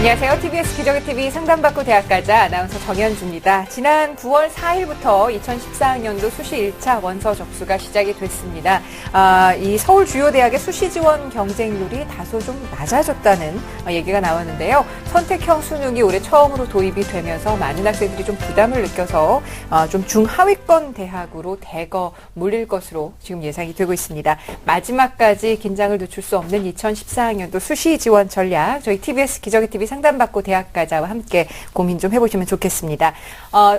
안녕하세요. TBS 기적의 TV 상담받고 대학가자 아나운서 정현주입니다. 지난 9월 4일부터 2014학년도 수시 1차 원서 접수가 시작이 됐습니다. 이 서울 주요 대학의 수시 지원 경쟁률이 다소 좀 낮아졌다는 얘기가 나왔는데요. 선택형 수능이 올해 처음으로 도입이 되면서 많은 학생들이 좀 부담을 느껴서 좀 중하위권 대학으로 대거 몰릴 것으로 지금 예상이 되고 있습니다. 마지막까지 긴장을 늦출 수 없는 2014학년도 수시 지원 전략, 저희 TBS 기적의 TV 상담받고 대학가자와 함께 고민 좀 해보시면 좋겠습니다.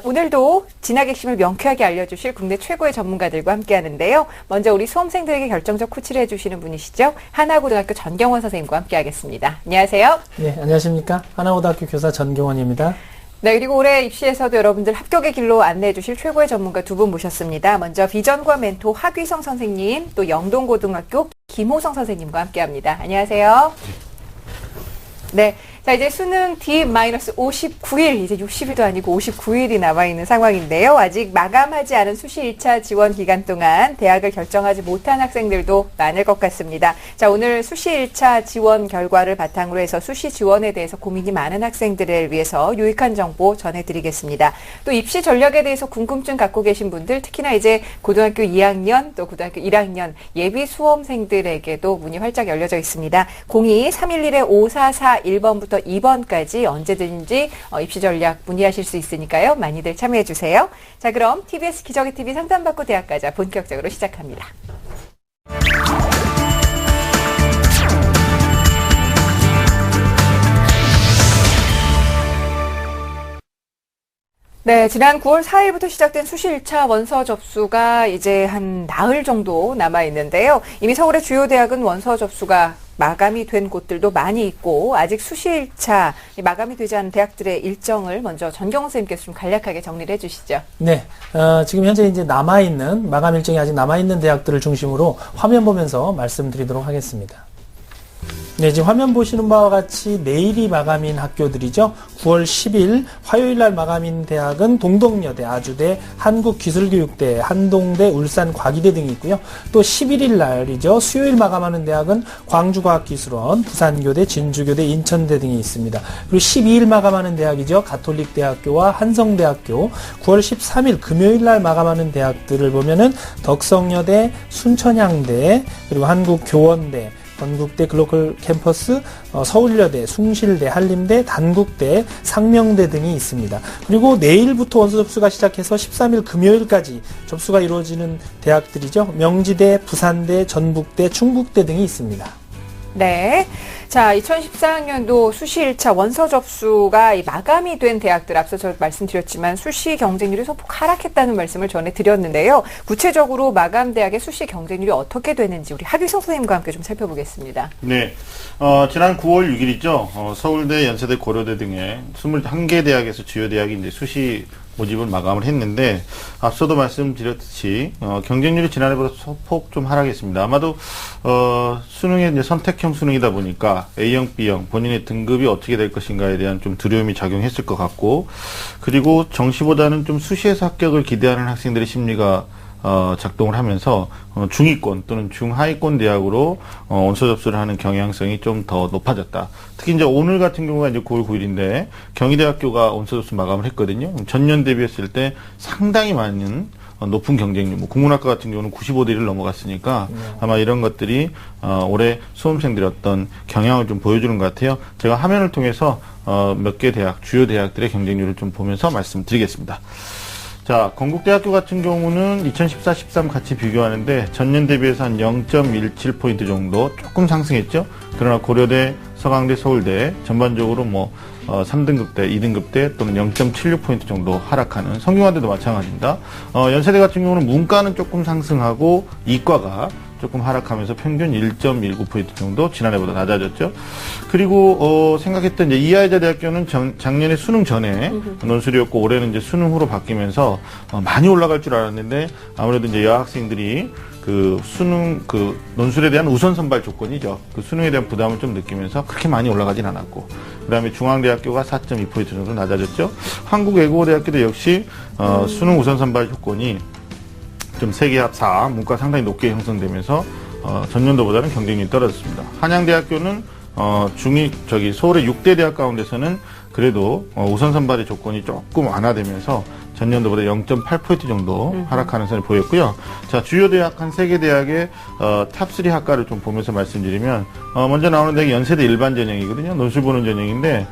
오늘도 진학 핵심을 명쾌하게 알려주실 국내 최고의 전문가들과 함께 하는데요. 먼저 우리 수험생들에게 결정적 코치를 해주시는 분이시죠. 하나고등학교 전경원 선생님과 함께 하겠습니다. 안녕하세요. 네, 안녕하십니까. 하나고등학교 교사 전경원입니다. 네, 그리고 올해 입시에서도 여러분들 합격의 길로 안내해 주실 최고의 전문가 두 분 모셨습니다. 먼저 비전과 멘토 하귀성 선생님, 또 영동고등학교 김호성 선생님과 함께 합니다. 안녕하세요. 네. 자, 이제 수능 D-59일, 이제 60일도 아니고 59일이 남아있는 상황인데요. 아직 마감하지 않은 수시 1차 지원 기간 동안 대학을 결정하지 못한 학생들도 많을 것 같습니다. 자, 오늘 수시 1차 지원 결과를 바탕으로 해서 수시 지원에 대해서 고민이 많은 학생들을 위해서 유익한 정보 전해드리겠습니다. 또 입시 전략에 대해서 궁금증 갖고 계신 분들, 특히나 이제 고등학교 2학년 또 고등학교 1학년 예비 수험생들에게도 문이 활짝 열려져 있습니다. 02-311-5441번부터 2번까지 언제든지 입시 전략 문의하실 수 있으니까요. 많이들 참여해 주세요. 자, 그럼 TBS 기적의 TV 상담받고 대학가자 본격적으로 시작합니다. 네, 지난 9월 4일부터 시작된 수시 1차 원서 접수가 이제 한 나흘 정도 남아 있는데요. 이미 서울의 주요 대학은 원서 접수가 마감이 된 곳들도 많이 있고, 아직 수시 1차 마감이 되지 않은 대학들의 일정을 먼저 전경원 선생님께서 좀 간략하게 정리를 해주시죠. 네, 지금 현재 이제 남아있는, 마감 일정이 아직 남아있는 대학들을 중심으로 화면 보면서 말씀드리도록 하겠습니다. 네, 지금 화면 보시는 바와 같이 내일이 마감인 학교들이죠. 9월 10일 화요일 날 마감인 대학은 동덕여대, 아주대, 한국기술교육대, 한동대, 울산과기대 등이 있고요. 또 11일 날이죠. 수요일 마감하는 대학은 광주과학기술원, 부산교대, 진주교대, 인천대 등이 있습니다. 그리고 12일 마감하는 대학이죠. 가톨릭대학교와 한성대학교. 9월 13일 금요일 날 마감하는 대학들을 보면은 덕성여대, 순천향대, 그리고 한국교원대, 건국대, 글로컬 캠퍼스, 서울여대, 숭실대, 한림대, 단국대, 상명대 등이 있습니다. 그리고 내일부터 원서 접수가 시작해서 13일 금요일까지 접수가 이루어지는 대학들이죠. 명지대, 부산대, 전북대, 충북대 등이 있습니다. 네. 자, 2014학년도 수시 1차 원서 접수가 마감이 된 대학들, 앞서 저 말씀드렸지만 수시 경쟁률이 소폭 하락했다는 말씀을 전해드렸는데요. 구체적으로 마감 대학의 수시 경쟁률이 어떻게 되는지 우리 하규성 선생님과 함께 좀 살펴보겠습니다. 네. 지난 9월 6일이죠. 서울대, 연세대, 고려대 등의 21개 대학에서 주요 대학이 이제 수시 모집을 마감을 했는데, 앞서도 말씀드렸듯이 경쟁률이 지난해보다 소폭 좀 하락했습니다. 아마도 수능의 이제 선택형 수능이다 보니까 A형, B형 본인의 등급이 어떻게 될 것인가에 대한 좀 두려움이 작용했을 것 같고, 그리고 정시보다는 좀 수시에서 합격을 기대하는 학생들의 심리가 작동을 하면서 중위권 또는 중하위권 대학으로 원서 접수를 하는 경향성이 좀 더 높아졌다. 특히 이제 오늘 같은 경우가 이제 9월 9일인데 경희대학교가 원서 접수 마감을 했거든요. 전년 대비했을 때 상당히 많은 높은 경쟁률, 국문학과 같은 경우는 95대 1을 넘어갔으니까 아마 이런 것들이 올해 수험생들의 어떤 경향을 좀 보여주는 것 같아요. 제가 화면을 통해서 몇 개 대학, 주요 대학들의 경쟁률을 좀 보면서 말씀드리겠습니다. 자, 건국대학교 같은 경우는 2014-13 같이 비교하는데 전년 대비해서 한 0.17포인트 정도 조금 상승했죠. 그러나 고려대, 서강대, 서울대 전반적으로 3등급대, 2등급대 또는 0.76포인트 정도 하락하는, 성균관대도 마찬가지입니다. 연세대 같은 경우는 문과는 조금 상승하고 이과가 조금 하락하면서 평균 1.19포인트 정도 지난해보다 낮아졌죠. 그리고 생각했던 이제 이화여자 대학교는 작년에 수능 전에 논술이었고 올해는 이제 수능 후로 바뀌면서 많이 올라갈 줄 알았는데, 아무래도 이제 여학생들이 그 수능, 그 논술에 대한 우선 선발 조건이죠. 그 수능에 대한 부담을 좀 느끼면서 그렇게 많이 올라가진 않았고, 그 다음에 중앙대학교가 4.2포인트 정도 낮아졌죠. 한국외국어대학교도 역시 수능 우선 선발 조건이 좀 세계합 4, 문과 상당히 높게 형성되면서 전년도보다는 경쟁력이 떨어졌습니다. 한양대학교는 서울의 6대 대학 가운데서는 그래도 우선 선발의 조건이 조금 완화되면서 전년도보다 0.8% 정도 하락하는 선을 보였고요. 자, 주요 대학 한 3개 대학의 탑3 학과를 좀 보면서 말씀드리면 먼저 나오는 대학이 연세대 일반 전형이거든요. 논술 보는 전형인데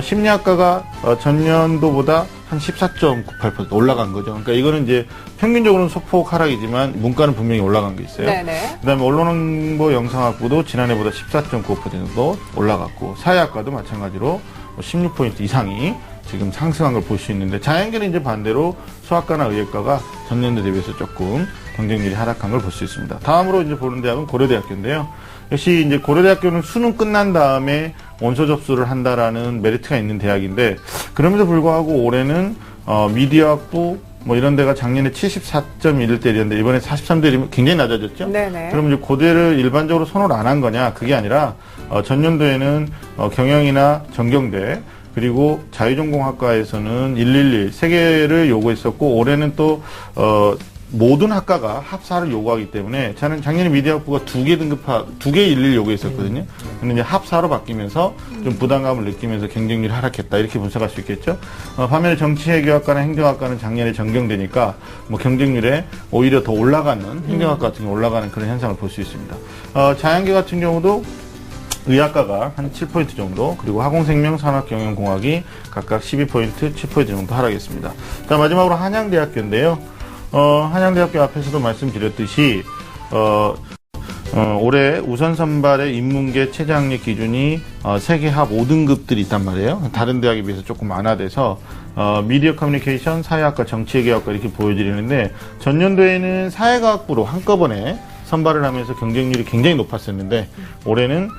심리학과가 전년도보다 한 14.98% 올라간 거죠. 그러니까 이거는 이제 평균적으로는 소폭 하락이지만 문과는 분명히 올라간 게 있어요. 네네. 그다음에 언론홍보 영상학부도 지난해보다 14.95% 정도 올라갔고 사회학과도 마찬가지로 16포인트 이상이 지금 상승한 걸 볼 수 있는데 자연계는 이제 반대로 수학과나 의예과가 전년도 대비해서 조금 경쟁률이 하락한 걸 볼 수 있습니다. 다음으로 이제 보는 대학은 고려대학교인데요. 역시 이제 고려대학교는 수능 끝난 다음에 원서 접수를 한다라는 메리트가 있는 대학인데 그럼에도 불구하고 올해는 미디어학부 뭐 이런 데가 작년에 74.1대였는데 이번에 43대이면 굉장히 낮아졌죠. 네네. 그럼 이제 고대를 일반적으로 선호를 안 한 거냐? 그게 아니라 전년도에는 경영이나 전경대 그리고 자유전공학과에서는 111 3개를 요구했었고 올해는 또 모든 학과가 합사를 요구하기 때문에 저는 작년에 미디어학부가 2개 111 요구했었거든요. 근데 이제 합사로 바뀌면서 좀 부담감을 느끼면서 경쟁률이 하락했다 이렇게 분석할 수 있겠죠. 반면에 정치외교학과나 행정학과는 작년에 전경되니까 뭐 경쟁률에 오히려 더 올라가는 행정학과 같은 경우 올라가는 그런 현상을 볼 수 있습니다. 자연계 같은 경우도 의학과가 한 7포인트 정도, 그리고 화공생명, 산업경영공학이 각각 12포인트, 7포인트 정도 하락했습니다. 자, 마지막으로 한양대학교인데요. 한양대학교 앞에서도 말씀드렸듯이, 올해 우선 선발의 인문계 최저학력 기준이 세계 합 5등급들이 있단 말이에요. 다른 대학에 비해서 조금 완화돼서 미디어 커뮤니케이션, 사회학과, 정치외교학과 이렇게 보여드리는데 전년도에는 사회과학부로 한꺼번에 선발을 하면서 경쟁률이 굉장히 높았었는데 올해는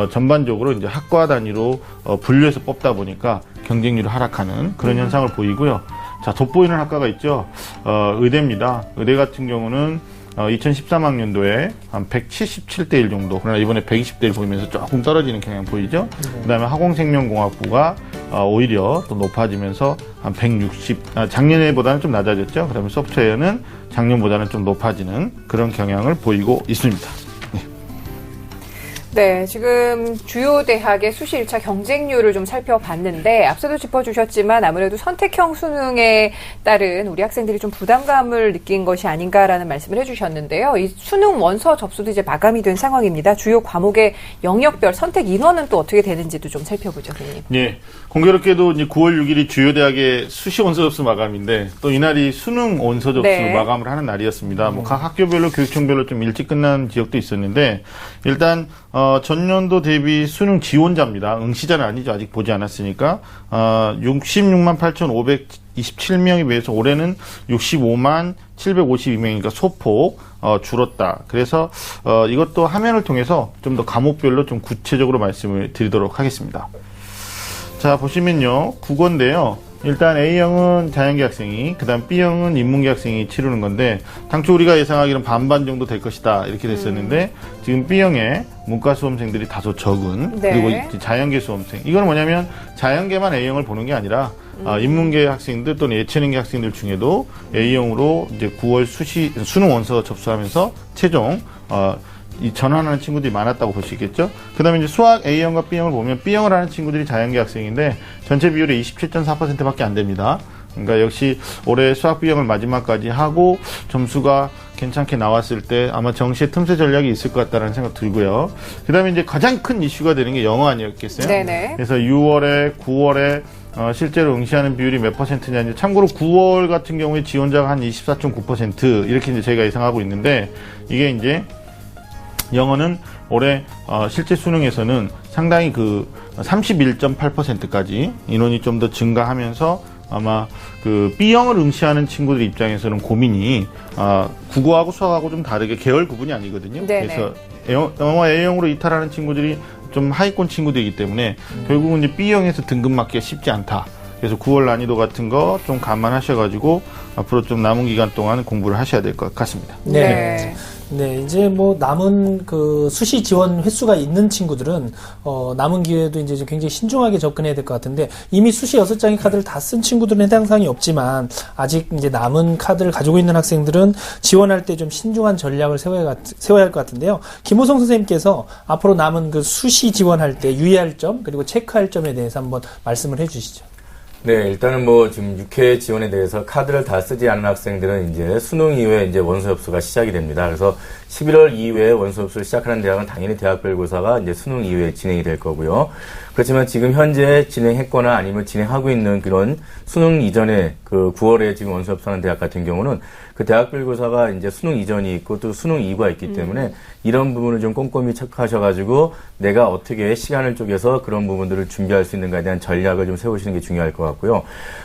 전반적으로 이제 학과 단위로 분류해서 뽑다 보니까 경쟁률이 하락하는 그런 현상을 보이고요. 자, 돋보이는 학과가 있죠. 의대입니다. 의대 같은 경우는 2013학년도에 한 177대 1 정도, 그러나 이번에 120대 1 보이면서 조금 떨어지는 경향 보이죠. 그 다음에 화공생명공학부가 오히려 또 높아지면서 한 160, 작년에보다는 좀 낮아졌죠. 그 다음에 소프트웨어는 작년보다는 좀 높아지는 그런 경향을 보이고 있습니다. 네, 지금 주요 대학의 수시 1차 경쟁률을 좀 살펴봤는데 앞서도 짚어주셨지만 아무래도 선택형 수능에 따른 우리 학생들이 좀 부담감을 느낀 것이 아닌가라는 말씀을 해주셨는데요. 이 수능 원서 접수도 이제 마감이 된 상황입니다. 주요 과목의 영역별 선택 인원은 또 어떻게 되는지도 좀 살펴보죠, 선생님. 네, 공교롭게도 이제 9월 6일이 주요 대학의 수시 원서 접수 마감인데 또 이날이 수능 원서 접수 마감을 하는 날이었습니다. 뭐 각 학교별로 교육청별로 좀 일찍 끝난 지역도 있었는데 일단 전년도 대비 수능 지원자입니다. 응시자는 아니죠. 아직 보지 않았으니까. 66만 8,527명에 비해서 올해는 65만 752명이니까 소폭 줄었다. 그래서 이것도 화면을 통해서 좀 더 과목별로 좀 구체적으로 말씀을 드리도록 하겠습니다. 자, 보시면요. 국어인데요. 일단 A형은 자연계 학생이, 그 다음 B형은 인문계 학생이 치르는 건데, 당초 우리가 예상하기로는 반반 정도 될 것이다. 이렇게 됐었는데, 지금 B형에 문과 수험생들이 다소 적은, 그리고 자연계 수험생. 이건 뭐냐면, 자연계만 A형을 보는 게 아니라, 인문계 학생들 또는 예체능계 학생들 중에도 A형으로 이제 9월 수능 원서 접수하면서 최종, 이 전환하는 친구들이 많았다고 볼 수 있겠죠. 그 다음에 이제 수학 A형과 B형을 보면 B형을 하는 친구들이 자연계 학생인데 전체 비율이 27.4%밖에 안 됩니다. 그러니까 역시 올해 수학 B형을 마지막까지 하고 점수가 괜찮게 나왔을 때 아마 정시의 틈새 전략이 있을 것 같다는 생각 들고요. 그 다음에 이제 가장 큰 이슈가 되는 게 영어 아니었겠어요? 네네. 그래서 6월에, 9월에 실제로 응시하는 비율이 몇 퍼센트냐. 참고로 9월 같은 경우에 지원자가 한 24.9% 이렇게 이제 저희가 예상하고 있는데 이게 이제 영어는 올해 실제 수능에서는 상당히 그 31.8%까지 인원이 좀 더 증가하면서 아마 그 B형을 응시하는 친구들 입장에서는 고민이 국어하고 수학하고 좀 다르게 계열 구분이 아니거든요. 네네. 그래서 영어 A형으로 이탈하는 친구들이 좀 하위권 친구들이기 때문에 결국은 이제 B형에서 등급 맞기가 쉽지 않다. 그래서 9월 난이도 같은 거 좀 감안하셔가지고 앞으로 좀 남은 기간 동안 공부를 하셔야 될 것 같습니다. 네. 네, 이제 뭐 남은 그 수시 지원 횟수가 있는 친구들은 남은 기회도 이제 좀 굉장히 신중하게 접근해야 될 것 같은데 이미 수시 6장의 카드를 다 쓴 친구들은 해당 사항이 없지만 아직 이제 남은 카드를 가지고 있는 학생들은 지원할 때 좀 신중한 전략을 세워야 할 것 같은데요. 김호성 선생님께서 앞으로 남은 그 수시 지원할 때 유의할 점 그리고 체크할 점에 대해서 한번 말씀을 해주시죠. 네, 일단은 뭐 지금 6회 지원에 대해서 카드를 다 쓰지 않은 학생들은 이제 수능 이후에 이제 원서 접수가 시작이 됩니다. 그래서 11월 이후에 원서 접수를 시작하는 대학은 당연히 대학별 고사가 이제 수능 이후에 진행이 될 거고요. 그렇지만 지금 현재 진행했거나 아니면 진행하고 있는 그런 수능 이전에 그 9월에 지금 원서 접수하는 대학 같은 경우는 그 대학별 고사가 이제 수능 이전이 있고 또 수능 이후가 있기 때문에 이런 부분을 좀 꼼꼼히 체크하셔가지고 내가 어떻게 시간을 쪼개서 그런 부분들을 준비할 수 있는가에 대한 전략을 좀 세우시는 게 중요할 것 같고요.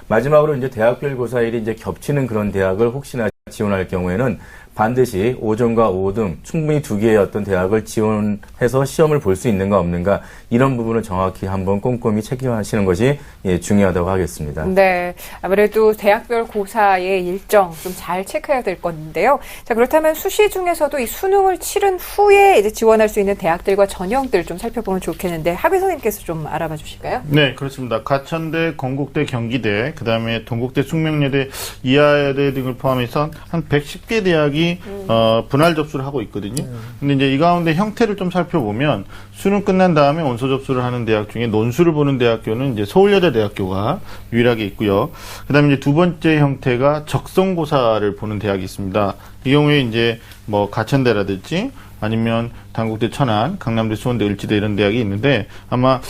마지막으로 이제 대학별 고사일이 이제 겹치는 그런 대학을 혹시나 지원할 경우에는 반드시 5점과 5등 충분히 2개의 어떤 대학을 지원해서 시험을 볼 수 있는가 없는가 이런 부분을 정확히 한번 꼼꼼히 체크하시는 것이 중요하다고 하겠습니다. 네, 아무래도 대학별 고사의 일정 좀 잘 체크해야 될 건데요. 자, 그렇다면 수시 중에서도 이 수능을 치른 후에 이제 지원할 수 있는 대학들과 전형들 좀 살펴보면 좋겠는데 하비 선생님께서 좀 알아봐 주실까요? 네, 그렇습니다. 가천대, 건국대, 경기대, 그 다음에 동국대, 숙명여대, 이하여대 등을 포함해서 한 110개 대학이 분할 접수를 하고 있거든요. 근데 이제 이 가운데 형태를 좀 살펴보면 수능 끝난 다음에 원서 접수를 하는 대학 중에 논술을 보는 대학교는 이제 서울여대 대학교가 유일하게 있고요. 그 다음에 이제 두 번째 형태가 적성고사를 보는 대학이 있습니다. 이 경우에 이제 뭐 가천대라든지 아니면 단국대 천안, 강남대 수원대 을지대 이런 대학이 있는데 아마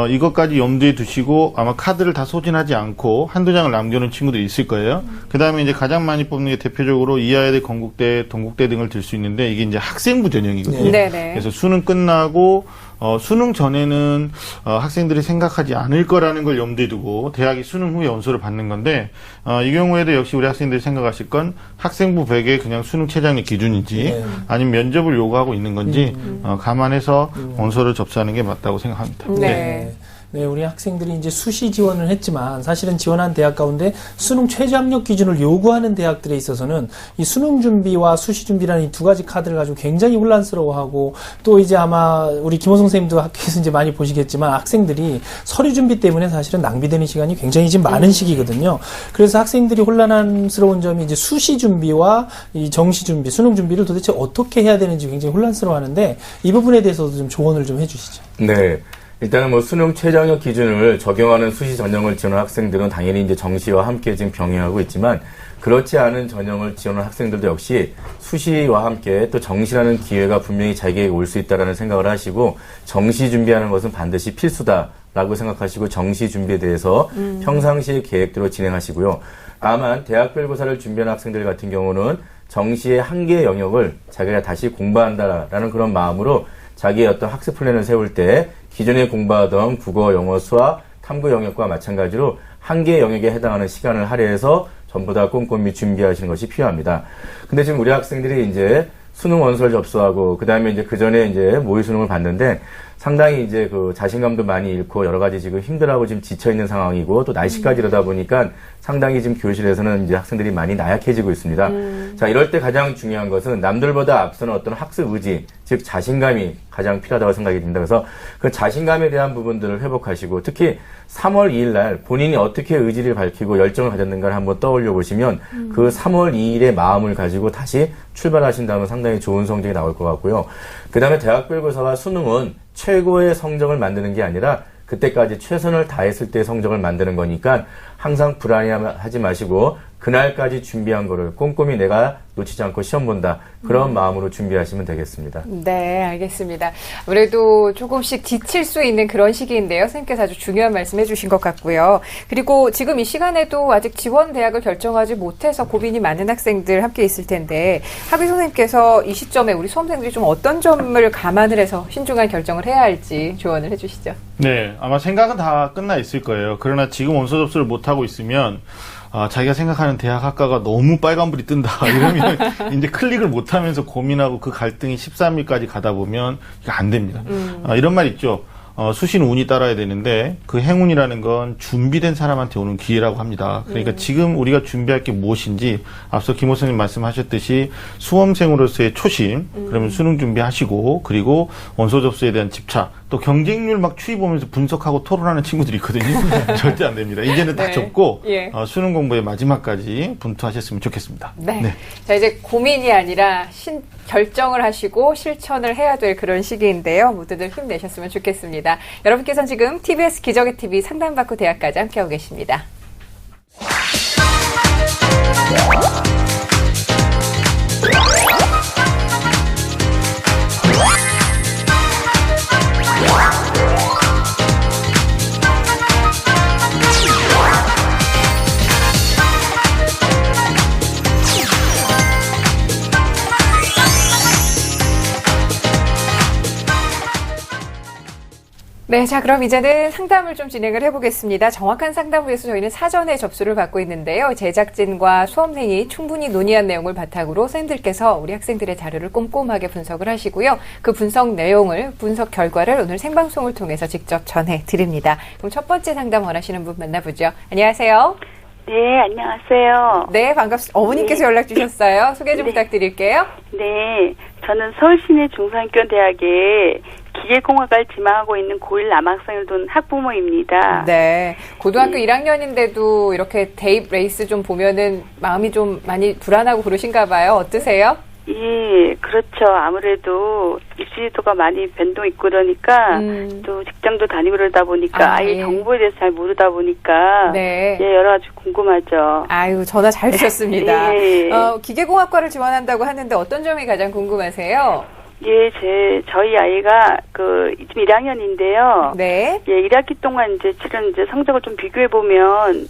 이것까지 염두에 두시고 아마 카드를 다 소진하지 않고 한두 장을 남겨놓은 친구들이 있을 거예요. 그 다음에 이제 가장 많이 뽑는 게 대표적으로 이하여대, 건국대, 동국대 등을 들 수 있는데 이게 이제 학생부 전형이거든요. 네네. 그래서 수능 끝나고 수능 전에는 학생들이 생각하지 않을 거라는 걸 염두에 두고 대학이 수능 후에 원서를 받는 건데 이 경우에도 역시 우리 학생들이 생각하실 건 학생부 100에 그냥 수능 최장의 기준인지 아니면 면접을 요구하고 있는 건지 감안해서 원서를 접수하는 게 맞다고 생각합니다. 네. 네, 우리 학생들이 이제 수시 지원을 했지만 사실은 지원한 대학 가운데 수능 최저 합격 기준을 요구하는 대학들에 있어서는 이 수능 준비와 수시 준비라는 이 두 가지 카드를 가지고 굉장히 혼란스러워하고 또 이제 아마 우리 김호성 선생님도 학교에서 이제 많이 보시겠지만 학생들이 서류 준비 때문에 사실은 낭비되는 시간이 굉장히 지금 많은 시기거든요. 그래서 학생들이 혼란스러운 점이 이제 수시 준비와 이 정시 준비, 수능 준비를 도대체 어떻게 해야 되는지 굉장히 혼란스러워하는데 이 부분에 대해서도 좀 조언을 좀 해주시죠. 네. 일단은 뭐 수능 최저학력 기준을 적용하는 수시 전형을 지원한 학생들은 당연히 이제 정시와 함께 지금 병행하고 있지만 그렇지 않은 전형을 지원한 학생들도 역시 수시와 함께 또 정시라는 기회가 분명히 자기에게 올 수 있다라는 생각을 하시고 정시 준비하는 것은 반드시 필수다라고 생각하시고 정시 준비에 대해서 평상시의 계획대로 진행하시고요. 다만 대학별 고사를 준비하는 학생들 같은 경우는 정시의 한 개의 영역을 자기가 다시 공부한다라는 그런 마음으로 자기의 어떤 학습 플랜을 세울 때 기존에 공부하던 국어, 영어, 수학, 탐구 영역과 마찬가지로 한 개의 영역에 해당하는 시간을 할애해서 전부 다 꼼꼼히 준비하시는 것이 필요합니다. 근데 지금 우리 학생들이 이제 수능 원서를 접수하고 그 다음에 이제 그 전에 이제 모의 수능을 봤는데 상당히 이제 그 자신감도 많이 잃고 여러 가지 지금 힘들어하고 지금 지쳐있는 상황이고 또 날씨까지 이러다 보니까 상당히 지금 교실에서는 이제 학생들이 많이 나약해지고 있습니다. 자, 이럴 때 가장 중요한 것은 남들보다 앞서는 어떤 학습 의지, 즉 자신감이 가장 필요하다고 생각이 듭니다. 그래서 그 자신감에 대한 부분들을 회복하시고 특히 3월 2일 날 본인이 어떻게 의지를 밝히고 열정을 가졌는가를 한번 떠올려 보시면 그 3월 2일의 마음을 가지고 다시 출발하신다면 상당히 좋은 성적이 나올 것 같고요. 그 다음에 대학별 고사와 수능은 최고의 성적을 만드는 게 아니라 그때까지 최선을 다했을 때 성적을 만드는 거니까 항상 불안해하지 마시고 그날까지 준비한 거를 꼼꼼히 내가 놓치지 않고 시험 본다. 그런 마음으로 준비하시면 되겠습니다. 네, 알겠습니다. 아무래도 조금씩 지칠 수 있는 그런 시기인데요. 선생님께서 아주 중요한 말씀 해주신 것 같고요. 그리고 지금 이 시간에도 아직 지원 대학을 결정하지 못해서 고민이 많은 학생들 함께 있을 텐데 하비 선생님께서 이 시점에 우리 수험생들이 좀 어떤 점을 감안을 해서 신중한 결정을 해야 할지 조언을 해주시죠. 네, 아마 생각은 다 끝나 있을 거예요. 그러나 지금 원서 접수를 못하고 있으면 자기가 생각하는 대학 학과가 너무 빨간불이 뜬다. 이러면 이제 클릭을 못하면서 고민하고 그 갈등이 13일까지 가다 보면 이게 안 됩니다. 이런 말 있죠. 수시는 운이 따라야 되는데 그 행운이라는 건 준비된 사람한테 오는 기회라고 합니다. 그러니까 지금 우리가 준비할 게 무엇인지 앞서 김 호선님 말씀하셨듯이 수험생으로서의 초심, 그러면 수능 준비하시고 그리고 원서 접수에 대한 집착, 또 경쟁률 막 추이 보면서 분석하고 토론하는 친구들이 있거든요. 절대 안 됩니다. 이제는 다 네. 접고 예. 수능 공부의 마지막까지 분투하셨으면 좋겠습니다. 네. 자, 이제 고민이 아니라 결정을 하시고 실천을 해야 될 그런 시기인데요. 모두들 힘내셨으면 좋겠습니다. 여러분께서는 지금 TBS 기적의 TV 상담받고 대학까지 함께하고 계십니다. 네, 자, 그럼 이제는 상담을 좀 진행을 해보겠습니다. 정확한 상담을 위해서 저희는 사전에 접수를 받고 있는데요. 제작진과 수험생이 충분히 논의한 내용을 바탕으로 선생님들께서 우리 학생들의 자료를 꼼꼼하게 분석을 하시고요. 그 분석 결과를 오늘 생방송을 통해서 직접 전해드립니다. 그럼 첫 번째 상담 원하시는 분 만나보죠. 안녕하세요. 네, 안녕하세요. 네, 반갑습니다. 어머님께서 연락 주셨어요. 소개 좀 부탁드릴게요. 네, 저는 서울시내 중산교대학에 기계공학과를 지망하고 있는 고1 남학생을 둔 학부모입니다. 네. 고등학교 1학년인데도 이렇게 대입 레이스 좀 보면은 마음이 좀 많이 불안하고 그러신가 봐요. 어떠세요? 예, 그렇죠. 아무래도 입시도가 많이 변동 있고 그러니까 또 직장도 다니고 그러다 보니까 아예 예. 정보에 대해서 잘 모르다 보니까 네. 예, 여러 가지 궁금하죠. 아유, 전화 잘 주셨습니다. 예. 기계공학과를 지원한다고 하는데 어떤 점이 가장 궁금하세요? 예, 저희 아이가 지금 1학년인데요. 네. 예, 1학기 동안 치른 성적을 좀 비교해 보면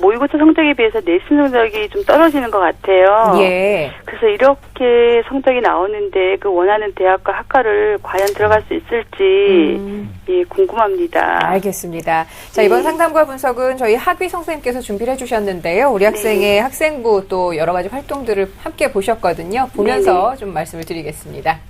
모의고사 성적에 비해서 내신 성적이 좀 떨어지는 것 같아요. 예. 그래서 이렇게 성적이 나오는데 원하는 대학과 학과를 과연 들어갈 수 있을지 예, 궁금합니다. 알겠습니다. 자, 이번 상담과 분석은 저희 학위 선생님께서 준비를 해주셨는데요. 우리 학생의 학생부 또 여러 가지 활동들을 함께 보셨거든요. 보면서 좀 말씀을 드리겠습니다.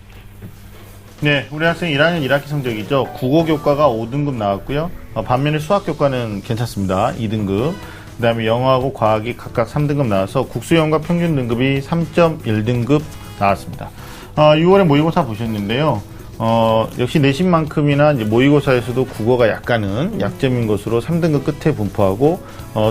네, 우리 학생 1학년 1학기 성적이죠. 국어 교과가 5등급 나왔고요. 반면에 수학 교과는 괜찮습니다. 2등급. 그다음에 영어하고 과학이 각각 3등급 나와서 국수영과 평균 등급이 3.1등급 나왔습니다. 6월에 모의고사 보셨는데요. 역시 내신만큼이나 이제 모의고사에서도 국어가 약간은 약점인 것으로 3등급 끝에 분포하고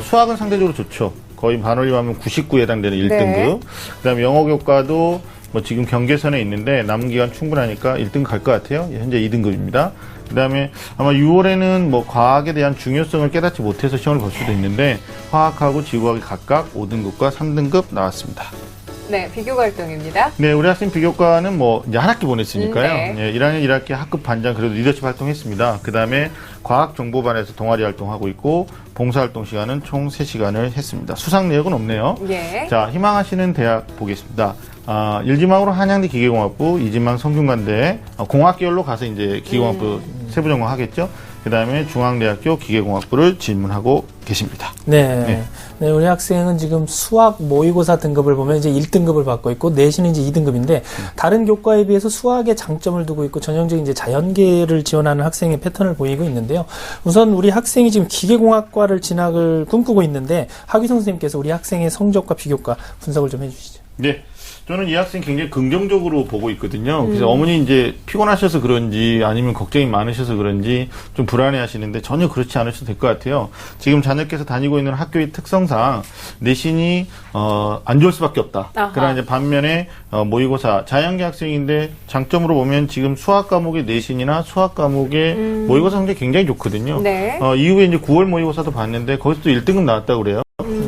수학은 상대적으로 좋죠. 거의 반올림하면 99에 해당되는 1등급. 네. 그다음에 영어 교과도 지금 경계선에 있는데 남은 기간 충분하니까 1등 갈 것 같아요. 현재 2등급입니다. 그 다음에 아마 6월에는 과학에 대한 중요성을 깨닫지 못해서 시험을 볼 수도 있는데 화학하고 지구학이 각각 5등급과 3등급 나왔습니다. 네, 비교과 활동입니다. 네, 우리 학생 비교과는 이제 한 학기 보냈으니까요. 네. 네, 1학년 1학기 학급 반장 그래도 리더십 활동했습니다. 그 다음에 과학정보반에서 동아리 활동하고 있고 봉사활동 시간은 총 3시간을 했습니다. 수상 내역은 없네요. 예. 자, 희망하시는 대학 보겠습니다. 1지망으로 한양대 기계공학부, 2지망 성균관대 공학계열로 가서 이제 기계공학부 세부 전공하겠죠. 그 다음에 중앙대학교 기계공학부를 질문하고 계십니다. 네. 네, 우리 학생은 지금 수학 모의고사 등급을 보면 이제 1등급을 받고 있고 내신은 이제 2등급인데 다른 교과에 비해서 수학에 장점을 두고 있고 전형적인 이제 자연계를 지원하는 학생의 패턴을 보이고 있는데요. 우선 우리 학생이 지금 기계공학과를 진학을 꿈꾸고 있는데 학위 선생님께서 우리 학생의 성적과 비교과 분석을 좀 해주시죠. 네. 저는 이 학생 굉장히 긍정적으로 보고 있거든요. 그래서 어머니 이제 피곤하셔서 그런지 아니면 걱정이 많으셔서 그런지 좀 불안해 하시는데 전혀 그렇지 않으셔도 될 것 같아요. 지금 자녀께서 다니고 있는 학교의 특성상 내신이 안 좋을 수밖에 없다. 아하. 그러나 이제 반면에 모의고사 자연계 학생인데 장점으로 보면 지금 수학 과목의 내신이나 수학 과목의 모의고사 성적이 굉장히 좋거든요. 네. 이후에 이제 9월 모의고사도 봤는데 거기서도 1등급 나왔다고 그래요.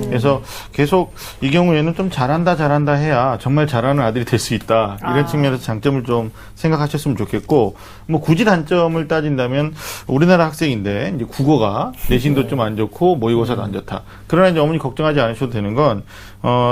그래서 계속 이 경우에는 좀 잘한다 해야 정말 잘하는 아들이 될 수 있다. 이런 측면에서 장점을 좀 생각하셨으면 좋겠고, 굳이 단점을 따진다면 우리나라 학생인데 이제 국어가 내신도 좀 안 좋고 모의고사도 안 좋다. 그러나 이제 어머니 걱정하지 않으셔도 되는 건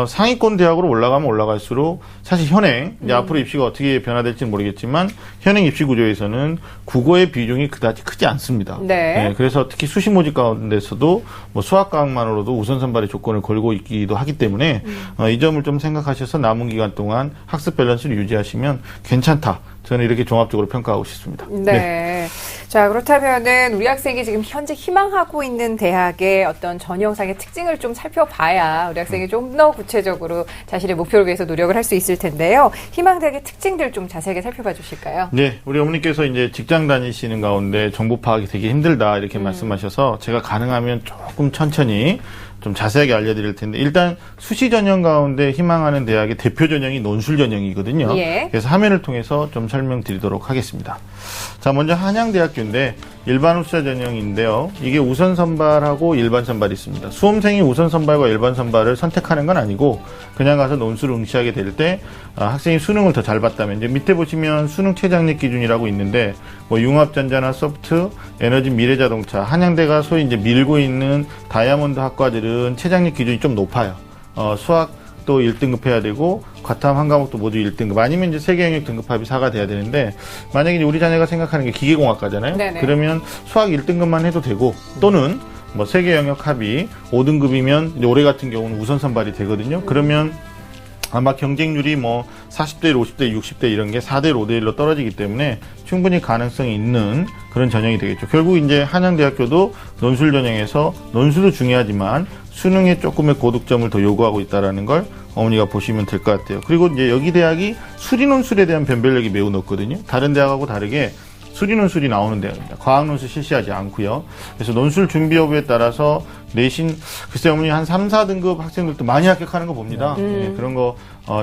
상위권 대학으로 올라가면 올라갈수록 사실 현행 이제 앞으로 입시가 어떻게 변화될지는 모르겠지만 현행 입시 구조에서는 국어의 비중이 그다지 크지 않습니다. 네. 그래서 특히 수시 모집 가운데서도 수학 과학만으로도 우선 선발의 조건을 걸고 있기도 하기 때문에 이 점을 좀 생각하셔서 남은 기간 동안 학습 밸런스를 유지하시면 괜찮다. 저는 이렇게 종합적으로 평가하고 싶습니다. 네. 자, 그렇다면은 우리 학생이 지금 현재 희망하고 있는 대학의 어떤 전형상의 특징을 좀 살펴봐야 우리 학생이 좀 더 구체적으로 자신의 목표를 위해서 노력을 할 수 있을 텐데요. 희망대학의 특징들 좀 자세하게 살펴봐 주실까요? 네, 우리 어머니께서 이제 직장 다니시는 가운데 정보 파악이 되게 힘들다 이렇게 말씀하셔서 제가 가능하면 조금 천천히 좀 자세하게 알려드릴 텐데 일단 수시 전형 가운데 희망하는 대학의 대표 전형이 논술 전형이거든요. 예. 그래서 화면을 통해서 좀 설명드리도록 하겠습니다. 자, 먼저 한양대학교인데 일반 후자 전형인데요. 이게 우선 선발하고 일반 선발이 있습니다. 수험생이 우선 선발과 일반 선발을 선택하는 건 아니고 그냥 가서 논술을 응시하게 될 때 학생이 수능을 더 잘 봤다면 이제 밑에 보시면 수능 최장력 기준이라고 있는데 뭐 융합전자나 소프트, 에너지, 미래자동차, 한양대가 소위 이제 밀고 있는 다이아몬드 학과들은 최장력 기준이 좀 높아요. 수학도 1등급 해야 되고 과탐 한 과목도 모두 1등급 아니면 이제 세계 영역 등급합이 4가 돼야 되는데 만약에 이제 우리 자녀가 생각하는 게 기계공학과잖아요. 네네. 그러면 수학 1등급만 해도 되고 또는 뭐 세계 영역 합이 5등급이면 올해 같은 경우는 우선 선발이 되거든요. 그러면 아마 경쟁률이 뭐 40대 1, 50대 1, 60대 이런 게 4대 1, 5대 1로 떨어지기 때문에 충분히 가능성이 있는 그런 전형이 되겠죠. 결국 이제 한양대학교도 논술 전형에서 논술도 중요하지만 수능에 조금의 고득점을 더 요구하고 있다라는 걸 어머니가 보시면 될 것 같아요. 그리고 이제 여기 대학이 수리 논술에 대한 변별력이 매우 높거든요. 다른 대학하고 다르게 수리 논술이 나오는 대학입니다. 과학 논술 실시하지 않고요. 그래서 논술 준비 여부에 따라서 내신 글쎄 어머니 한 3, 4등급 학생들도 많이 합격하는 거 봅니다. 예, 그런 거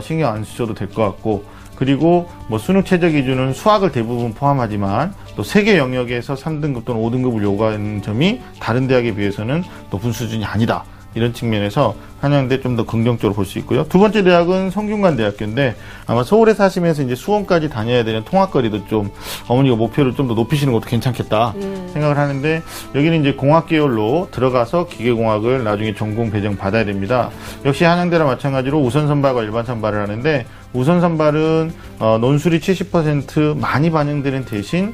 신경 안 쓰셔도 될 것 같고 그리고 뭐 수능 최저 기준은 수학을 대부분 포함하지만 또 세계 영역에서 3등급 또는 5등급을 요구하는 점이 다른 대학에 비해서는 높은 수준이 아니다. 이런 측면에서 한양대 좀 더 긍정적으로 볼 수 있고요. 두 번째 대학은 성균관대학교인데 아마 서울에 사시면서 이제 수원까지 다녀야 되는 통학거리도 좀 어머니가 목표를 좀 더 높이시는 것도 괜찮겠다 생각을 하는데 여기는 이제 공학 계열로 들어가서 기계공학을 나중에 전공 배정 받아야 됩니다. 역시 한양대랑 마찬가지로 우선 선발과 일반 선발을 하는데 우선 선발은 논술이 70% 많이 반영되는 대신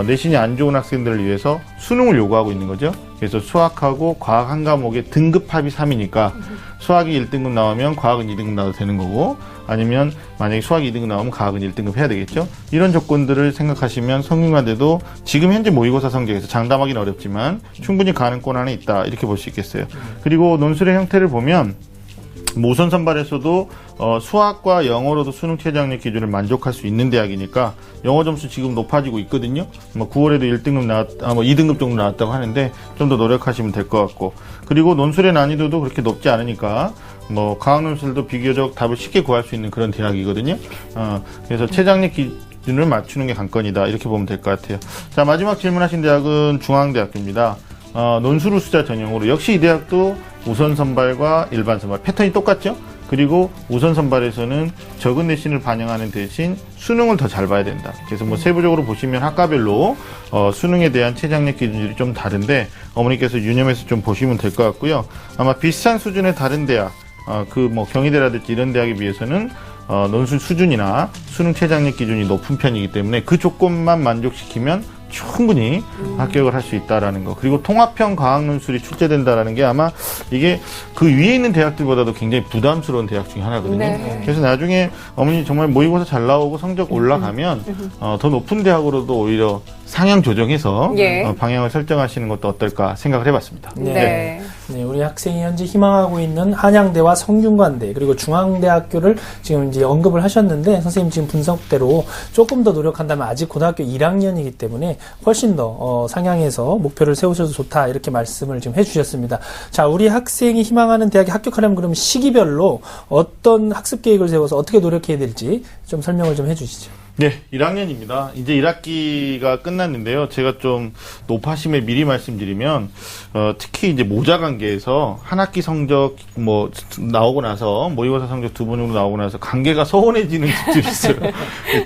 내신이 안 좋은 학생들을 위해서 수능을 요구하고 있는 거죠. 그래서 수학하고 과학 한 과목의 등급합이 3이니까 수학이 1등급 나오면 과학은 2등급 나와도 되는 거고 아니면 만약에 수학이 2등급 나오면 과학은 1등급 해야 되겠죠. 이런 조건들을 생각하시면 성균관대도 지금 현재 모의고사 성적에서 장담하기는 어렵지만 충분히 가능권 안에 있다 이렇게 볼 수 있겠어요. 그리고 논술의 형태를 보면 우선 선발에서도 수학과 영어로도 수능 최저학력 기준을 만족할 수 있는 대학이니까 영어 점수 지금 높아지고 있거든요. 뭐 9월에도 1등급 뭐 2등급 정도 나왔다고 하는데 좀 더 노력하시면 될 것 같고 그리고 논술의 난이도도 그렇게 높지 않으니까 뭐 과학 논술도 비교적 답을 쉽게 구할 수 있는 그런 대학이거든요. 그래서 최저학력 기준을 맞추는 게 관건이다 이렇게 보면 될 것 같아요. 자, 마지막 질문하신 대학은 중앙대학교입니다. 논술 우수자 전형으로 역시 이 대학도 우선 선발과 일반 선발 패턴이 똑같죠. 그리고 우선 선발에서는 적은 내신을 반영하는 대신 수능을 더 잘 봐야 된다. 그래서 뭐 세부적으로 보시면 학과별로 수능에 대한 최저학력 기준들이 좀 다른데 어머니께서 유념해서 좀 보시면 될 것 같고요. 아마 비슷한 수준의 다른 대학, 그 뭐 경희대라든지 이런 대학에 비해서는 논술 수준이나 수능 최저학력 기준이 높은 편이기 때문에 그 조건만 만족시키면 충분히 합격을 할 수 있다라는 거. 그리고 통합형 과학 논술이 출제된다라는 게 아마 이게 그 위에 있는 대학들보다도 굉장히 부담스러운 대학 중에 하나거든요. 네. 그래서 나중에 어머니 정말 모의고사 잘 나오고 성적 올라가면 더 높은 대학으로도 오히려 상향 조정해서 예. 방향을 설정하시는 것도 어떨까 생각을 해봤습니다. 네. 네, 우리 학생이 현재 희망하고 있는 한양대와 성균관대 그리고 중앙대학교를 지금 이제 언급을 하셨는데 선생님 지금 분석대로 조금 더 노력한다면 아직 고등학교 1학년이기 때문에 훨씬 더 상향해서 목표를 세우셔도 좋다 이렇게 말씀을 지금 해주셨습니다. 자, 우리 학생이 희망하는 대학에 합격하려면 그럼 시기별로 어떤 학습 계획을 세워서 어떻게 노력해야 될지 좀 설명을 좀 해주시죠. 네, 1학년입니다. 이제 1학기가 끝났는데요. 제가 좀 높아심에 미리 말씀드리면, 특히 이제 모자 관계에서 한 학기 성적 뭐 나오고 나서 모의고사 성적 2번 정도 나오고 나서 관계가 서운해지는 집들이 있어요.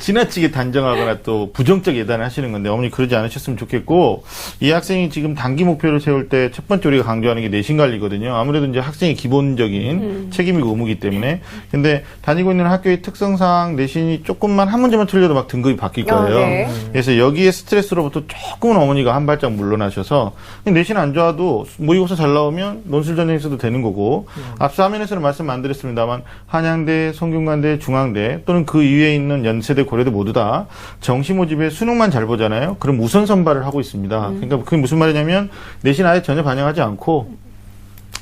지나치게 단정하거나 또 부정적 예단을 하시는 건데 어머니 그러지 않으셨으면 좋겠고 이 학생이 지금 단기 목표를 세울 때 첫 번째 우리가 강조하는 게 내신 관리거든요. 아무래도 이제 학생의 기본적인 책임이고 의무이기 때문에 근데 다니고 있는 학교의 특성상 내신이 조금만 한 문제만 틀려 틀려도 막 등급이 바뀔 거예요. 네. 그래서 여기에 스트레스로부터 조금은 어머니가 한 발짝 물러나셔서 내신 안 좋아도 모의고사 잘 나오면 논술 전형에서도 되는 거고 앞서 화면에서는 말씀 안 드렸습니다만 한양대, 성균관대, 중앙대 또는 그 이외에 있는 연세대, 고려대 모두 다 정시 모집에 수능만 잘 보잖아요. 그럼 우선 선발을 하고 있습니다. 그러니까 그게 무슨 말이냐면 내신 아예 전혀 반영하지 않고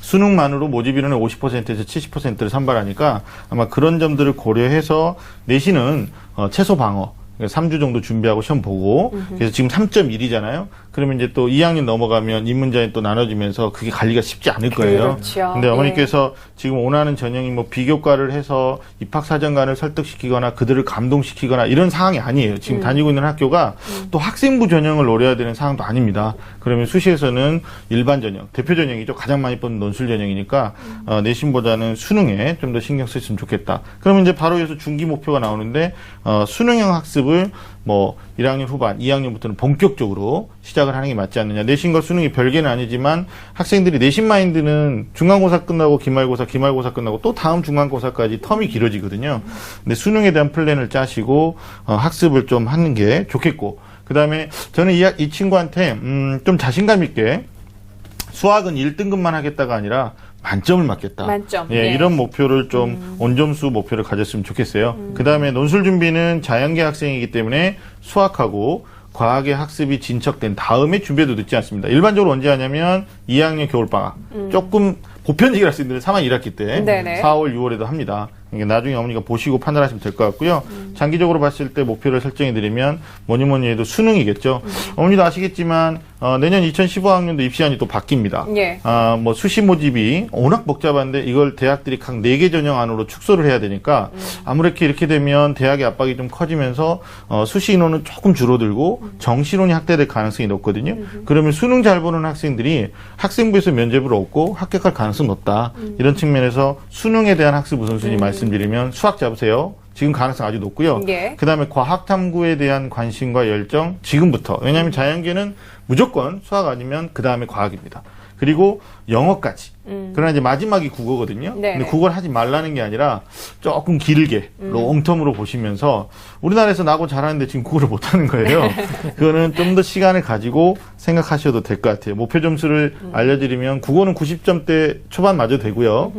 수능만으로 모집 인원의 50%에서 70%를 선발하니까 아마 그런 점들을 고려해서 내신은 최소 방어 3주 정도 준비하고 시험 보고 그래서 지금 3.1이잖아요. 그러면 이제 또 2학년 넘어가면 인문자에 또 나눠지면서 그게 관리가 쉽지 않을 거예요. 그렇죠. 근데 어머니께서 지금 원하는 전형이 뭐 비교과를 해서 입학사정관을 설득시키거나 그들을 감동시키거나 이런 상황이 아니에요. 지금 다니고 있는 학교가 또 학생부 전형을 노려야 되는 상황도 아닙니다. 그러면 수시에서는 일반 전형, 대표 전형이죠. 가장 많이 뽑는 논술 전형이니까 내신보다는 수능에 좀 더 신경 쓰셨으면 좋겠다. 그러면 이제 바로 여기서 중기 목표가 나오는데 수능형 학습을 뭐 1학년 후반, 2학년부터는 본격적으로 시작을 하는 게 맞지 않느냐. 내신과 수능이 별개는 아니지만 학생들이 내신 마인드는 중간고사 끝나고 기말고사, 기말고사 끝나고 또 다음 중간고사까지 텀이 길어지거든요. 근데 수능에 대한 플랜을 짜시고 학습을 좀 하는 게 좋겠고 그 다음에 저는 이 친구한테 좀 자신감 있게 수학은 1등급만 하겠다가 아니라 만점을 맞겠다. 만점. 예, 네. 이런 목표를 좀 온점수 목표를 가졌으면 좋겠어요. 그 다음에 논술 준비는 자연계 학생이기 때문에 수학하고 과학의 학습이 진척된 다음에 준비해도 늦지 않습니다. 일반적으로 언제 하냐면 2학년 겨울방학. 조금 보편적인 학생들은 3학 1학기 때 네네. 4월, 6월에도 합니다. 그러니까 나중에 어머니가 보시고 판단하시면 될 것 같고요. 장기적으로 봤을 때 목표를 설정해드리면 뭐니 해도 수능이겠죠. 어머니도 아시겠지만 내년 2015학년도 입시안이 또 바뀝니다. 예. 뭐 수시 모집이 워낙 복잡한데 이걸 대학들이 각 4개 전형 안으로 축소를 해야 되니까 아무렇게 이렇게 되면 대학의 압박이 좀 커지면서 수시 인원은 조금 줄어들고 정시론이 확대될 가능성이 높거든요. 그러면 수능 잘 보는 학생들이 학생부에서 면접을 얻고 합격할 가능성이 높다. 이런 측면에서 수능에 대한 학습 우선순위 말씀드리면 수학 잡으세요. 지금 가능성 아주 높고요. 예. 그다음에 과학 탐구에 대한 관심과 열정 지금부터. 왜냐하면 자연계는 무조건 수학 아니면 그다음에 과학입니다. 그리고 영어까지. 그러나 이제 마지막이 국어거든요. 네네. 근데 국어를 하지 말라는 게 아니라 조금 길게 롱텀으로 보시면서 우리나라에서 나고 잘하는데 지금 국어를 못하는 거예요. 그거는 좀 더 시간을 가지고 생각하셔도 될 것 같아요. 목표 점수를 알려드리면 국어는 90점대 초반 맞아도 되고요.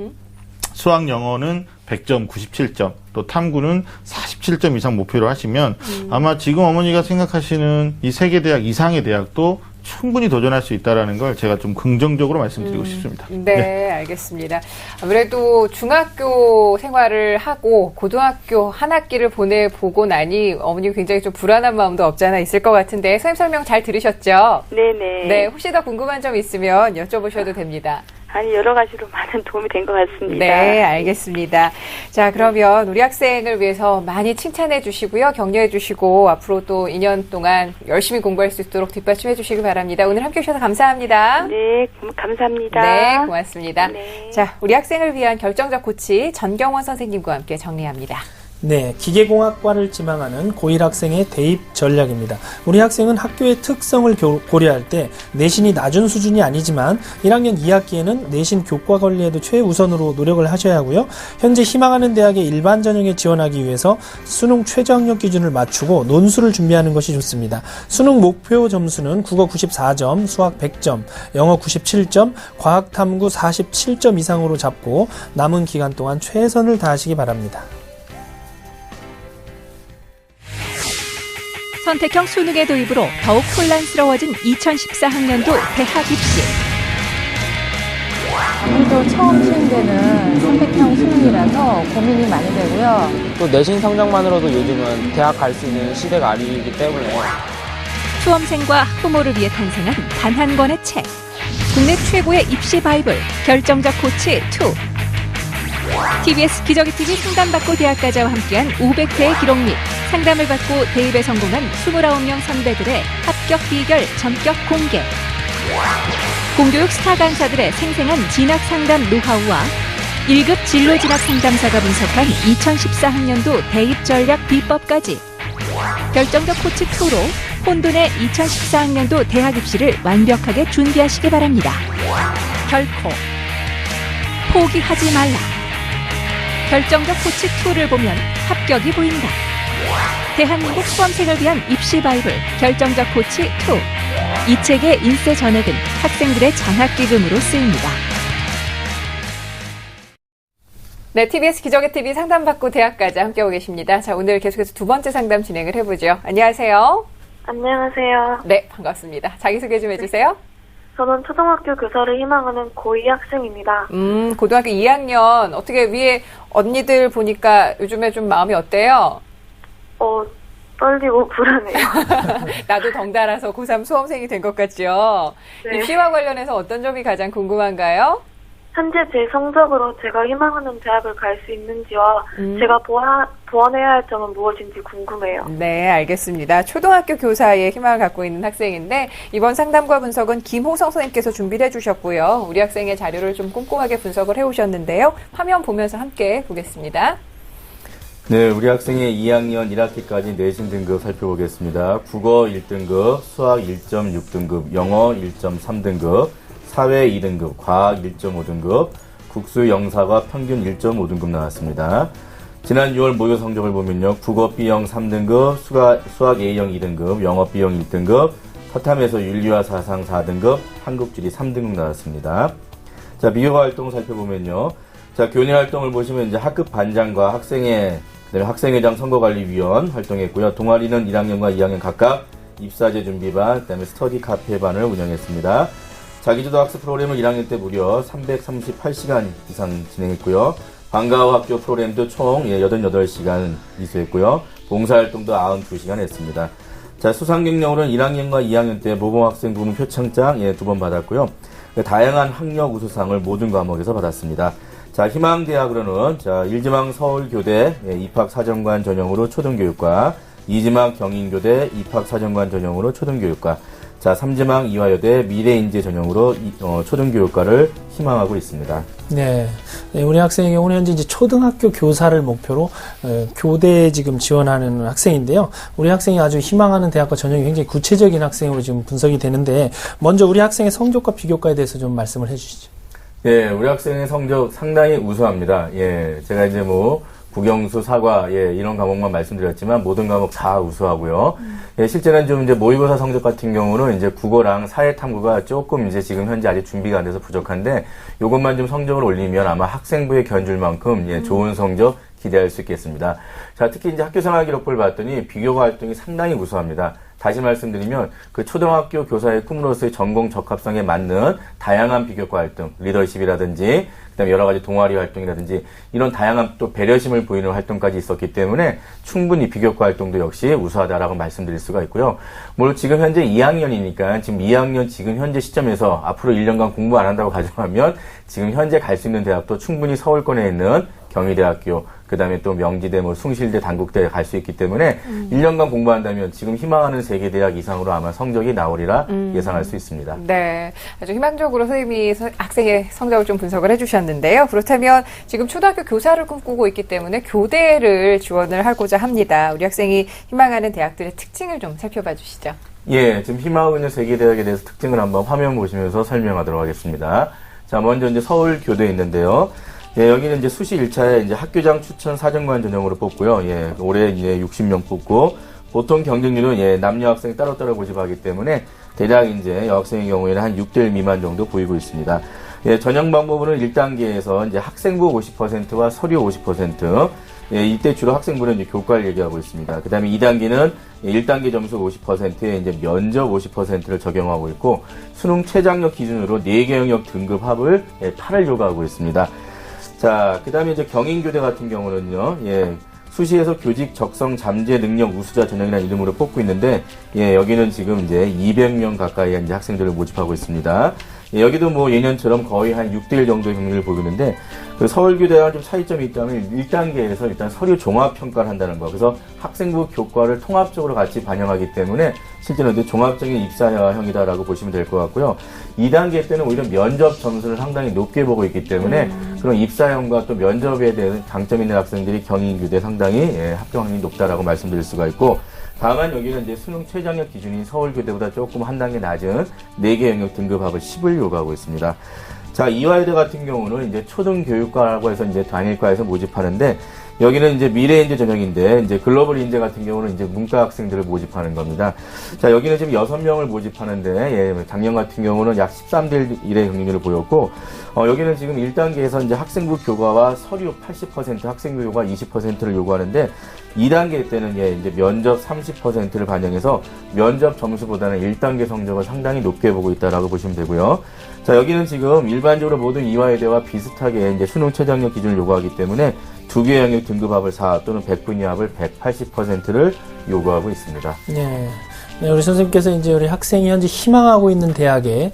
수학 영어는 100점, 97점, 또 탐구는 47점 이상 목표로 하시면 아마 지금 어머니가 생각하시는 이 세계대학 이상의 대학도 충분히 도전할 수 있다는 걸 제가 좀 긍정적으로 말씀드리고 싶습니다. 네, 알겠습니다. 아무래도 중학교 생활을 하고 고등학교 한 학기를 보내보고 나니 어머니 굉장히 좀 불안한 마음도 없지 않아 있을 것 같은데 선생님 설명 잘 들으셨죠? 네네. 네, 혹시 더 궁금한 점 있으면 여쭤보셔도 됩니다. 아니, 여러 가지로 많은 도움이 된 것 같습니다. 네, 알겠습니다. 자, 그러면 우리 학생을 위해서 많이 칭찬해 주시고요. 격려해 주시고 앞으로 또 2년 동안 열심히 공부할 수 있도록 뒷받침해 주시기 바랍니다. 오늘 함께 해주셔서 감사합니다. 네, 감사합니다. 네, 고맙습니다. 네. 자, 우리 학생을 위한 결정적 코치 전경원 선생님과 함께 정리합니다. 네, 기계공학과를 지망하는 고1 학생의 대입 전략입니다. 우리 학생은 학교의 특성을 고려할 때 내신이 낮은 수준이 아니지만 1학년 2학기에는 내신 교과 관리에도 최우선으로 노력을 하셔야 하고요. 현재 희망하는 대학의 일반 전형에 지원하기 위해서 수능 최저학력 기준을 맞추고 논술을 준비하는 것이 좋습니다. 수능 목표 점수는 국어 94점, 수학 100점, 영어 97점, 과학 탐구 47점 이상으로 잡고 남은 기간 동안 최선을 다하시기 바랍니다. 선택형 수능의 도입으로 더욱 혼란스러워진 2014학년도 대학 입시. 아무래도 처음 시행되는 선택형 수능이라서 고민이 많이 되고요. 또 내신 성적만으로도 요즘은 대학 갈 수 있는 시대가 아니기 때문에 수험생과 학부모를 위해 탄생한 단 한 권의 책. 국내 최고의 입시 바이블 결정적 코치 2. TBS 기저귀 TV 상담받고 대학가자와 함께한 500회의 기록 및 상담을 받고 대입에 성공한 29명 선배들의 합격 비결 전격 공개. 공교육 스타 강사들의 생생한 진학 상담 노하우와 1급 진로 진학 상담사가 분석한 2014학년도 대입 전략 비법까지. 결정적 코치 2로 혼돈의 2014학년도 대학 입시를 완벽하게 준비하시기 바랍니다. 결코 포기하지 말라. 결정적 코치 2를 보면 합격이 보인다. 대한민국 수험생을 위한 입시 바이블 결정적 코치 2. 이 책의 인쇄 전액은 학생들의 장학기금으로 쓰입니다. 네, TBS 기적의 TV 상담받고 대학까지 함께하고 계십니다. 자, 오늘 계속해서 두 번째 상담 진행을 해보죠. 안녕하세요. 안녕하세요. 네, 반갑습니다. 자기소개 좀 해주세요. 저는 초등학교 교사를 희망하는 고2 학생입니다. 고등학교 2학년. 어떻게 위에 언니들 보니까 요즘에 좀 마음이 어때요? 떨리고 불안해요. 나도 덩달아서 고3 수험생이 된 것 같죠? 네. 입시와 관련해서 어떤 점이 가장 궁금한가요? 현재 제 성적으로 제가 희망하는 대학을 갈 수 있는지와 제가 보완해야 할 점은 무엇인지 궁금해요. 네, 알겠습니다. 초등학교 교사의 희망을 갖고 있는 학생인데 이번 상담과 분석은 김호성 선생님께서 준비를 해주셨고요. 우리 학생의 자료를 좀 꼼꼼하게 분석을 해오셨는데요. 화면 보면서 함께 보겠습니다. 네, 우리 학생의 2학년 1학기까지 내신 등급 살펴보겠습니다. 국어 1등급, 수학 1.6등급, 영어 1.3등급, 사회 2등급, 과학 1.5등급, 국수 영사과 평균 1.5등급 나왔습니다. 지난 6월 모의 성적을 보면요. 국어 B형 3등급, 수학 A형 2등급, 영어 B형 1등급, 서탐에서 윤리와 사상 4등급, 한국지리 3등급 나왔습니다. 자, 비교 활동 살펴보면요. 자, 교내 활동을 보시면 이제 학급 반장과 그다음에 학생회장 선거관리위원 활동했고요. 동아리는 1학년과 2학년 각각 입사제 준비반, 그다음에 스터디 카페반을 운영했습니다. 자기주도 학습 프로그램을 1학년 때 무려 338시간 이상 진행했고요. 방과후 학교 프로그램도 총 88시간 이수했고요. 봉사활동도 92시간 했습니다. 자, 수상경력으로는 1학년과 2학년 때 모범학생 부문 표창장 2번 받았고요. 다양한 학력 우수상을 모든 과목에서 받았습니다. 자, 희망대학으로는 1지망 서울교대 입학사정관 전형으로 초등교육과, 2지망 경인교대 입학사정관 전형으로 초등교육과, 자, 3지망 이화여대 미래인재 전형으로 초등교육과를 희망하고 있습니다. 네. 우리 학생의 경우는 현재 이제 초등학교 교사를 목표로 교대에 지금 지원하는 학생인데요. 우리 학생이 아주 희망하는 대학과 전형이 굉장히 구체적인 학생으로 지금 분석이 되는데, 먼저 우리 학생의 성적과 비교과에 대해서 좀 말씀을 해주시죠. 예, 우리 학생의 성적 상당히 우수합니다. 예, 제가 이제 국영수, 사과, 이런 과목만 말씀드렸지만 모든 과목 다 우수하고요. 예, 실제는 좀 이제 모의고사 성적 같은 경우는 이제 국어랑 사회탐구가 조금 이제 지금 현재 아직 준비가 안 돼서 부족한데, 요것만 좀 성적을 올리면 아마 학생부에 견줄 만큼 좋은 성적 기대할 수 있겠습니다. 자, 특히 이제 학교생활 기록부를 봤더니 비교과 활동이 상당히 우수합니다. 다시 말씀드리면 그 초등학교 교사의 꿈으로서의 전공 적합성에 맞는 다양한 비교과 활동, 리더십이라든지 그다음에 여러 가지 동아리 활동이라든지 이런 다양한 또 배려심을 보이는 활동까지 있었기 때문에 충분히 비교과 활동도 역시 우수하다라고 말씀드릴 수가 있고요. 물론 지금 현재 2학년이니까 지금 2학년 지금 현재 시점에서 앞으로 1년간 공부 안 한다고 가정하면 지금 현재 갈 수 있는 대학도 충분히 서울권에 있는 경희대학교, 그 다음에 또 명지대, 숭실대, 단국대에 갈 수 있기 때문에 1년간 공부한다면 지금 희망하는 세계대학 이상으로 아마 성적이 나오리라 예상할 수 있습니다. 네. 아주 희망적으로 선생님이 학생의 성적을 좀 분석을 해주셨는데요. 그렇다면 지금 초등학교 교사를 꿈꾸고 있기 때문에 교대를 지원을 하고자 합니다. 우리 학생이 희망하는 대학들의 특징을 좀 살펴봐 주시죠. 예, 지금 희망하고 있는 세계대학에 대해서 특징을 한번 화면 보시면서 설명하도록 하겠습니다. 자, 먼저 이제 서울교대에 있는데요. 예, 여기는 이제 수시 1차에 이제 학교장 추천 사정관 전형으로 뽑고요. 예, 올해 이제 60명 뽑고, 보통 경쟁률은 남녀 학생이 따로따로 모집하기 때문에 대략 이제 여학생의 경우에는 한 6대1 미만 정도 보이고 있습니다. 예, 전형 방법으로는 1단계에서 이제 학생부 50%와 서류 50%, 예, 이때 주로 학생부는 이제 교과를 얘기하고 있습니다. 그 다음에 2단계는 1단계 점수 50%에 이제 면접 50%를 적용하고 있고, 수능 최장력 기준으로 4개 영역 등급 합을 8을 요구하고 있습니다. 자, 그 다음에 이제 경인교대 같은 경우는요, 수시에서 교직 적성 잠재 능력 우수자 전형이라는 이름으로 뽑고 있는데, 여기는 지금 이제 200명 가까이 이제 학생들을 모집하고 있습니다. 여기도 예년처럼 거의 한 6대1 정도의 경력을 보이는데, 그 서울교대와 좀 차이점이 있다면 1단계에서 일단 서류 종합평가를 한다는 거. 그래서 학생부 교과를 통합적으로 같이 반영하기 때문에 실제로 종합적인 입사형이다라고 보시면 될 것 같고요. 2단계 때는 오히려 면접 점수를 상당히 높게 보고 있기 때문에 그런 입사형과 또 면접에 대한 강점 있는 학생들이 경인교대 상당히 합격 확률이 높다라고 말씀드릴 수가 있고, 다만 여기는 이제 수능 최장력 기준이 서울교대보다 조금 한 단계 낮은 4개 영역 등급합을 10을 요구하고 있습니다. 자, 이화여대 같은 경우는 이제 초등교육과라고 해서 이제 단일과에서 모집하는데, 여기는 이제 미래인재 전형인데, 이제 글로벌 인재 같은 경우는 이제 문과 학생들을 모집하는 겁니다. 자, 여기는 지금 6명을 모집하는데, 예, 작년 같은 경우는 약 13대 1의 경쟁률을 보였고, 여기는 지금 1단계에서 이제 학생부 교과와 서류 80%, 학생부 교과 20%를 요구하는데, 2단계 때는 예, 이제 면접 30%를 반영해서 면접 점수보다는 1단계 성적을 상당히 높게 보고 있다라고 보시면 되고요. 자, 여기는 지금 일반적으로 모든 이화여대와 비슷하게 이제 수능 최저학력 기준을 요구하기 때문에 두 개의 영역 등급합을 4 또는 100분위 합을 180%를 요구하고 있습니다. 네. 네, 우리 선생님께서 이제 우리 학생이 현재 희망하고 있는 대학의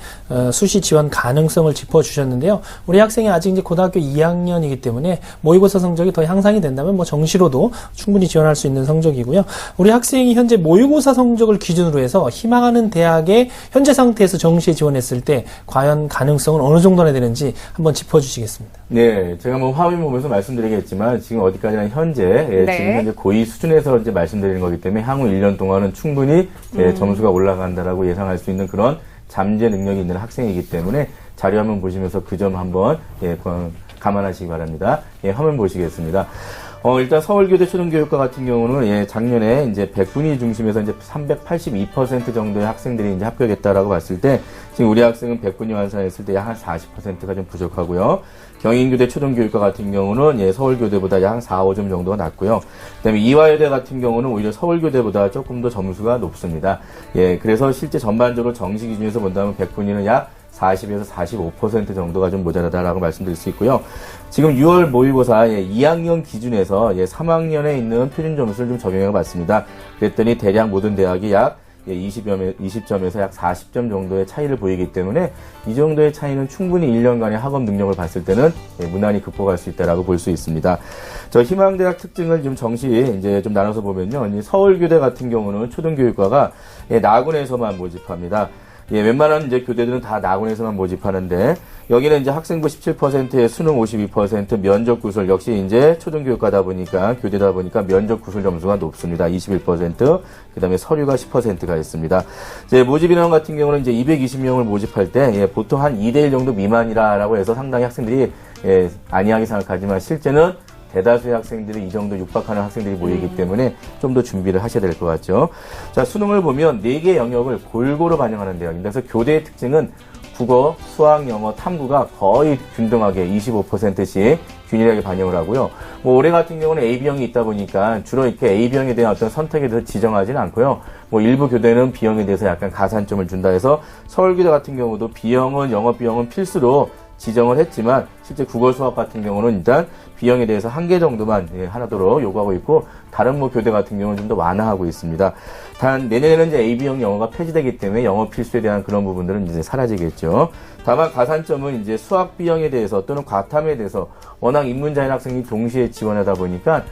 수시 지원 가능성을 짚어주셨는데요. 우리 학생이 아직 이제 고등학교 2학년이기 때문에 모의고사 성적이 더 향상이 된다면 뭐 정시로도 충분히 지원할 수 있는 성적이고요. 우리 학생이 현재 모의고사 성적을 기준으로 해서 희망하는 대학의 현재 상태에서 정시에 지원했을 때 과연 가능성은 어느 정도나 되는지 한번 짚어주시겠습니다. 네, 제가 뭐 화면 보면서 말씀드리겠지만 지금 어디까지나 현재 네. 지금 현재 고2 수준에서 이제 말씀드리는 거기 때문에 향후 1년 동안은 충분히 점수가 올라간다라고 예상할 수 있는 그런 잠재 능력이 있는 학생이기 때문에 자료 화면 보시면서 그 점 한번 감안하시기 바랍니다. 예, 화면 보시겠습니다. 일단 서울교대 초등교육과 같은 경우는 예, 작년에 이제 100분위 중심에서 이제 382% 정도의 학생들이 이제 합격했다라고 봤을 때 지금 우리 학생은 100분위 완사했을 때 약 한 40%가 좀 부족하고요. 경인교대 초등교육과 같은 경우는 예, 서울교대보다 약 한 4, 5점 정도가 낮고요. 그다음에 이화여대 같은 경우는 오히려 서울교대보다 조금 더 점수가 높습니다. 예, 그래서 실제 전반적으로 정시 기준에서 본다면 100분위는 약 40에서 45% 정도가 좀 모자라다라고 말씀드릴 수 있고요. 지금 6월 모의고사 2학년 기준에서 3학년에 있는 표준 점수를 좀 적용해 봤습니다. 그랬더니 대략 모든 대학이 약 20점에서 약 40점 정도의 차이를 보이기 때문에 이 정도의 차이는 충분히 1년간의 학업 능력을 봤을 때는 무난히 극복할 수 있다라고 볼 수 있습니다. 저 희망대학 특징을 좀 정시 이제 좀 나눠서 보면요. 서울교대 같은 경우는 초등교육과가 나군에서만 모집합니다. 예, 웬만한 이제 교대들은 다 나군에서만 모집하는데, 여기는 이제 학생부 17%에 수능 52%, 면접 구술, 역시 이제 초등교육과다 보니까, 교대다 보니까 면접 구술 점수가 높습니다. 21%, 그 다음에 서류가 10%가 있습니다. 이제 모집 인원 같은 경우는 이제 220명을 모집할 때, 예, 보통 한 2대1 정도 미만이라고 해서 상당히 학생들이, 예, 안이하게 생각하지만 실제는 대다수의 학생들이 이 정도 육박하는 학생들이 모이기 때문에 좀 더 준비를 하셔야 될 것 같죠. 자, 수능을 보면 4개 영역을 골고루 반영하는 대학입니다. 그래서 교대의 특징은 국어, 수학, 영어, 탐구가 거의 균등하게 25%씩 균일하게 반영을 하고요. 뭐 올해 같은 경우는 AB형이 있다 보니까 주로 이렇게 AB형에 대한 어떤 선택에 대해서 지정하지는 않고요. 뭐 일부 교대는 B형에 대해서 약간 가산점을 준다 해서 서울교대 같은 경우도 B형은 영어 B형은 필수로 지정을 했지만 실제 국어 수학 같은 경우는 일단 B형에 대해서 1개 정도만 하나도록 요구하고 있고 다른 뭐 교대 같은 경우는 좀 더 완화하고 있습니다. 단 내년에는 이제 AB형 영어가 폐지되기 때문에 영어 필수에 대한 그런 부분들은 이제 사라지겠죠. 다만 가산점은 이제 수학 B형에 대해서 또는 과탐에 대해서 워낙 인문자인 학생이 동시에 지원하다 보니까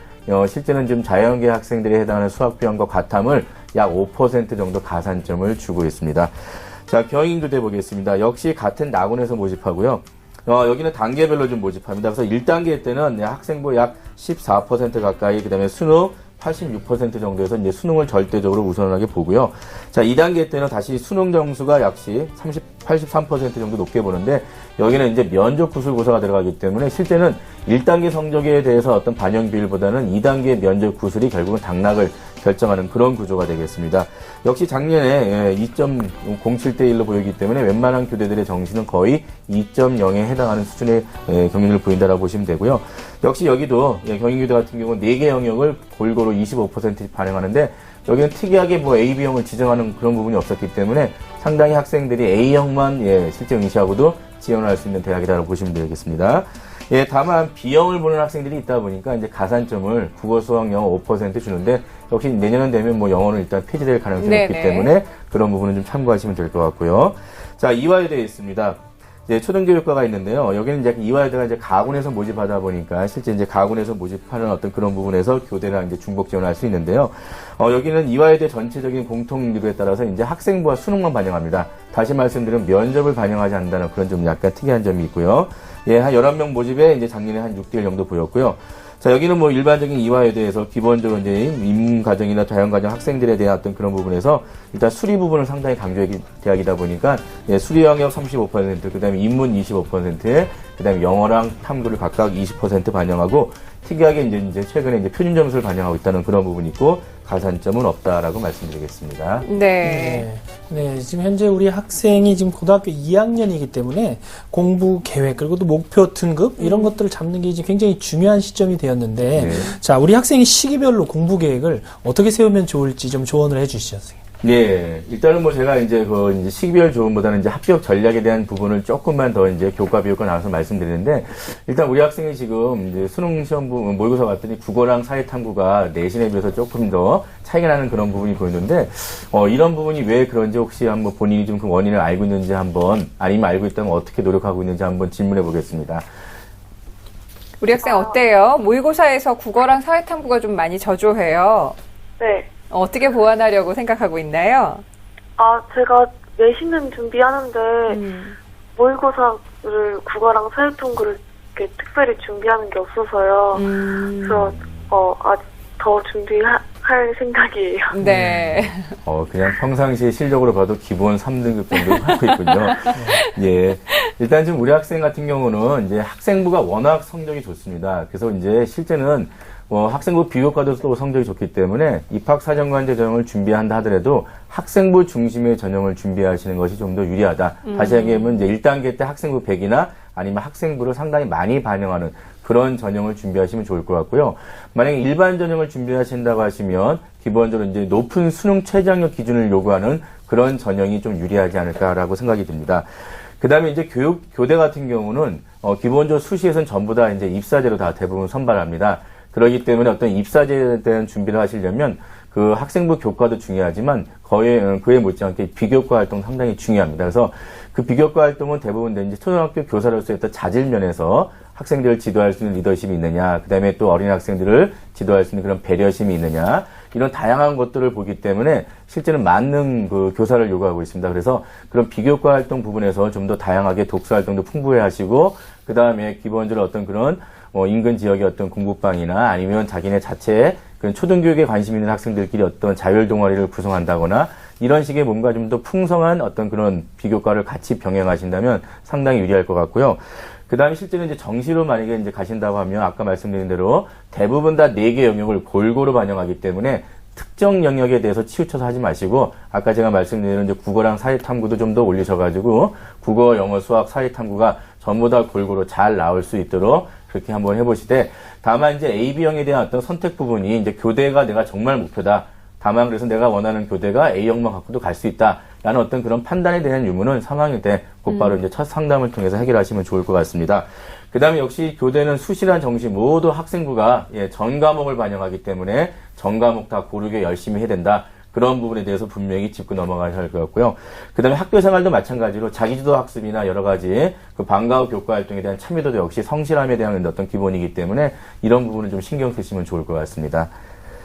실제는 좀 자연계 학생들이 해당하는 수학 B형과 과탐을 약 5% 정도 가산점을 주고 있습니다. 자, 경인교대 보겠습니다. 역시 같은 나군에서 모집하고요. 여기는 단계별로 좀 모집합니다. 그래서 1단계 때는 학생부 약 14% 가까이, 그 다음에 수능 86% 정도에서 이제 수능을 절대적으로 우선하게 보고요. 자, 2단계 때는 다시 수능 점수가 역시 83% 정도 높게 보는데, 여기는 이제 면접 구술고사가 들어가기 때문에 실제는 1단계 성적에 대해서 어떤 반영 비율보다는 2단계 면접 구술이 결국은 당락을 결정하는 그런 구조가 되겠습니다. 역시 작년에 2.07대 1로 보이기 때문에 웬만한 교대들의 정시는 거의 2.0에 해당하는 수준의 경쟁률을 보인다라고 보시면 되고요. 역시 여기도 경인교대 같은 경우는 4개 영역을 골고루 25%씩 반영하는데, 여기는 특이하게 뭐 AB형을 지정하는 그런 부분이 없었기 때문에 상당히 학생들이 A형만 실제 응시하고도 지원을 할 수 있는 대학이라고 보시면 되겠습니다. 예, 다만 B형을 보는 학생들이 있다 보니까 이제 가산점을 국어, 수학, 영어 5% 주는데, 역시 내년은 되면 뭐 영어는 일단 폐지될 가능성이 있기 때문에 그런 부분은 좀 참고하시면 될 것 같고요. 자, 이화여대에 있습니다. 이제 초등교육과가 있는데요. 여기는 이제 이화여대가 이제 가군에서 모집하다 보니까 실제 이제 가군에서 모집하는 어떤 그런 부분에서 교대랑 이제 중복 지원할 수 있는데요. 여기는 이화여대 전체적인 공통리루에 따라서 이제 학생부와 수능만 반영합니다. 다시 말씀드리면 면접을 반영하지 않는다는 그런 좀 약간 특이한 점이 있고요. 예, 한 11명 모집에 이제 작년에 한 6대1 정도 보였고요. 자, 여기는 뭐 일반적인 이화에 대해서 기본적으로 이제 인문과정이나 자연과정 학생들에 대한 어떤 그런 부분에서 일단 수리 부분을 상당히 강조한 대학이다 보니까 예, 수리 영역 35%, 그 다음에 인문 25%, 그 다음에 영어랑 탐구를 각각 20% 반영하고 특이하게 이제 최근에 이제 표준 점수를 반영하고 있다는 그런 부분이 있고 가산점은 없다라고 말씀드리겠습니다. 네. 네, 지금 현재 우리 학생이 지금 고등학교 2학년이기 때문에 공부 계획 그리고 또 목표 등급 이런 것들을 잡는 게 이제 굉장히 중요한 시점이 되었는데 네. 자, 우리 학생이 시기별로 공부 계획을 어떻게 세우면 좋을지 좀 조언을 해 주시죠, 선생님. 예, 일단은 뭐 제가 이제 이제 시기별 조언보다는 이제 합격 전략에 대한 부분을 조금만 더 이제 교과 비교과 나눠서 말씀드리는데, 일단 우리 학생이 지금 이제 수능 시험 부분 모의고사 봤더니 국어랑 사회탐구가 내신에 비해서 조금 더 차이가 나는 그런 부분이 보이는데, 이런 부분이 왜 그런지 혹시 한번 본인이 좀 그 원인을 알고 있는지 한번, 아니면 알고 있다면 어떻게 노력하고 있는지 한번 질문해 보겠습니다. 우리 학생 어때요? 모의고사에서 국어랑 사회탐구가 좀 많이 저조해요. 네. 어떻게 보완하려고 생각하고 있나요? 제가 내신은 준비하는데 모의고사를 국어랑 사회통구를 이렇게 특별히 준비하는 게 없어서요. 그래서 아직 더 준비할 생각이에요. 네. 그냥 평상시 실력으로 봐도 기본 3등급 정도 갖고 있군요. 예. 일단 지금 우리 학생 같은 경우는 이제 학생부가 워낙 성적이 좋습니다. 그래서 이제 실제는 학생부 비교과도 또 성적이 좋기 때문에 입학사정관제 전형을 준비한다 하더라도 학생부 중심의 전형을 준비하시는 것이 좀 더 유리하다. 다시 얘기하면 이제 1단계 때 학생부 100이나 아니면 학생부를 상당히 많이 반영하는 그런 전형을 준비하시면 좋을 것 같고요. 만약에 일반 전형을 준비하신다고 하시면 기본적으로 이제 높은 수능 최저학력 기준을 요구하는 그런 전형이 좀 유리하지 않을까라고 생각이 듭니다. 그 다음에 이제 교대 같은 경우는 기본적으로 수시에서는 전부 다 이제 입사제로 다 대부분 선발합니다. 그렇기 때문에 어떤 입사제에 대한 준비를 하시려면 그 학생부 교과도 중요하지만 그에 못지않게 비교과 활동 상당히 중요합니다. 그래서 그 비교과 활동은 대부분 이제 초등학교 교사로서의 어떤 자질 면에서 학생들을 지도할 수 있는 리더십이 있느냐, 그 다음에 또 어린 학생들을 지도할 수 있는 그런 배려심이 있느냐, 이런 다양한 것들을 보기 때문에 실제는 만능 그 교사를 요구하고 있습니다. 그래서 그런 비교과 활동 부분에서 좀 더 다양하게 독서 활동도 풍부해 하시고, 그 다음에 기본적으로 어떤 그런 인근 지역의 어떤 공부방이나 아니면 자기네 자체의 그런 초등교육에 관심 있는 학생들끼리 어떤 자율 동아리를 구성한다거나 이런 식의 뭔가 좀 더 풍성한 어떤 그런 비교과를 같이 병행하신다면 상당히 유리할 것 같고요. 그 다음에 실제로 이제 정시로 만약에 이제 가신다고 하면 아까 말씀드린 대로 대부분 다 4개 영역을 골고루 반영하기 때문에 특정 영역에 대해서 치우쳐서 하지 마시고 아까 제가 말씀드린 이제 국어랑 사회탐구도 좀 더 올리셔가지고 국어, 영어, 수학, 사회탐구가 전부 다 골고루 잘 나올 수 있도록 그렇게 한번 해보시되 다만 이제 AB형에 대한 어떤 선택 부분이 이제 교대가 내가 정말 목표다. 다만 그래서 내가 원하는 교대가 A형만 갖고도 갈 수 있다. 라는 어떤 그런 판단에 대한 유무는 3학년 때 곧바로 이제 첫 상담을 통해서 해결하시면 좋을 것 같습니다. 그 다음에 역시 교대는 수시란 정시 모두 학생부가 전 과목을 반영하기 때문에 전 과목 다 고르게 열심히 해야 된다. 그런 부분에 대해서 분명히 짚고 넘어가셔야 할 것 같고요. 그 다음에 학교 생활도 마찬가지로 자기주도 학습이나 여러 가지 그 방과 후 교과 활동에 대한 참여도도 역시 성실함에 대한 어떤 기본이기 때문에 이런 부분은 좀 신경 쓰시면 좋을 것 같습니다.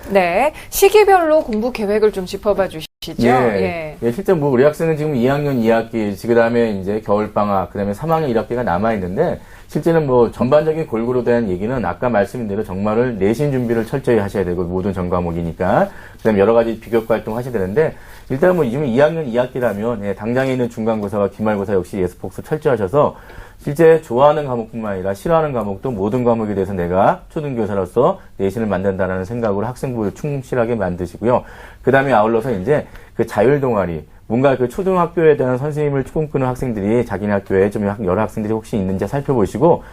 네. 시기별로 공부 계획을 좀 짚어봐 주시죠. 예, 실제 뭐 우리 학생은 지금 2학년 2학기, 그 다음에 이제 겨울방학, 그 다음에 3학년 1학기가 남아있는데 실제는 뭐 전반적인 골고루 대한 얘기는 아까 말씀드린 대로 정말 내신 준비를 철저히 하셔야 되고 모든 전 과목이니까 그다음에 여러 가지 비교과 활동 하셔야 되는데 일단 뭐 지금 2학년 2학기라면 당장에 있는 중간고사와 기말고사 역시 예습복습 철저하셔서 실제 좋아하는 과목뿐만 아니라 싫어하는 과목도 모든 과목에 대해서 내가 초등교사로서 내신을 만든다는 생각으로 학생부를 충실하게 만드시고요. 그 다음에 아울러서 이제 그 자율동아리, 뭔가 그 초등학교에 대한 선생님을 꿈꾸는 학생들이 자기네 학교에 좀 여러 학생들이 혹시 있는지 살펴보시고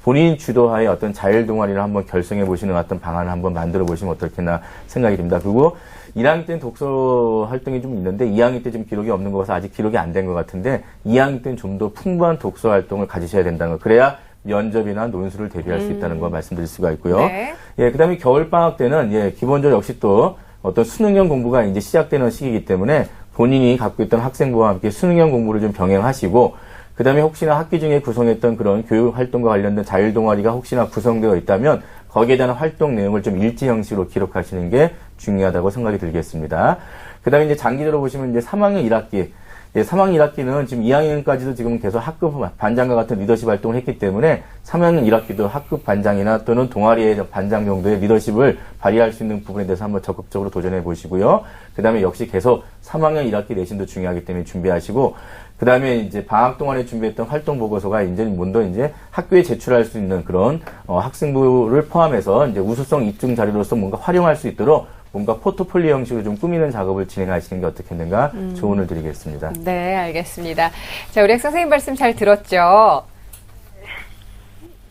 본인 주도하에 어떤 자율동아리를 한번 결성해 보시는 어떤 방안을 한번 만들어 보시면 어떻겠나 생각이 듭니다. 그리고 1학년 때는 독서 활동이 좀 있는데 2학년 때 좀 기록이 없는 거 같아서 아직 기록이 안 된 것 같은데 2학년 때는 좀 더 풍부한 독서 활동을 가지셔야 된다는 거. 그래야 면접이나 논술을 대비할 수 있다는 거 말씀드릴 수가 있고요. 네. 그 다음에 겨울방학 때는 기본적으로 역시 또 어떤 수능형 공부가 이제 시작되는 시기이기 때문에 본인이 갖고 있던 학생부와 함께 수능형 공부를 좀 병행하시고 그 다음에 혹시나 학기 중에 구성했던 그런 교육 활동과 관련된 자율 동아리가 혹시나 구성되어 있다면 거기에 대한 활동 내용을 좀 일지 형식으로 기록하시는 게 중요하다고 생각이 들겠습니다. 그 다음에 이제 장기적으로 보시면 이제 3학년 1학기 3학년 1학기는 지금 2학년까지도 지금 계속 학급 반장과 같은 리더십 활동을 했기 때문에 3학년 1학기도 학급 반장이나 또는 동아리의 반장 정도의 리더십을 발휘할 수 있는 부분에 대해서 한번 적극적으로 도전해 보시고요. 그 다음에 역시 계속 3학년 1학기 내신도 중요하기 때문에 준비하시고, 그 다음에 이제 방학 동안에 준비했던 활동 보고서가 이제 먼저 이제 학교에 제출할 수 있는 그런 학생부를 포함해서 이제 우수성 입증 자료로서 뭔가 활용할 수 있도록 뭔가 포트폴리오 형식으로 좀 꾸미는 작업을 진행하시는 게 어떻겠는가 조언을 드리겠습니다. 네, 알겠습니다. 자, 우리 선생님 말씀 잘 들었죠?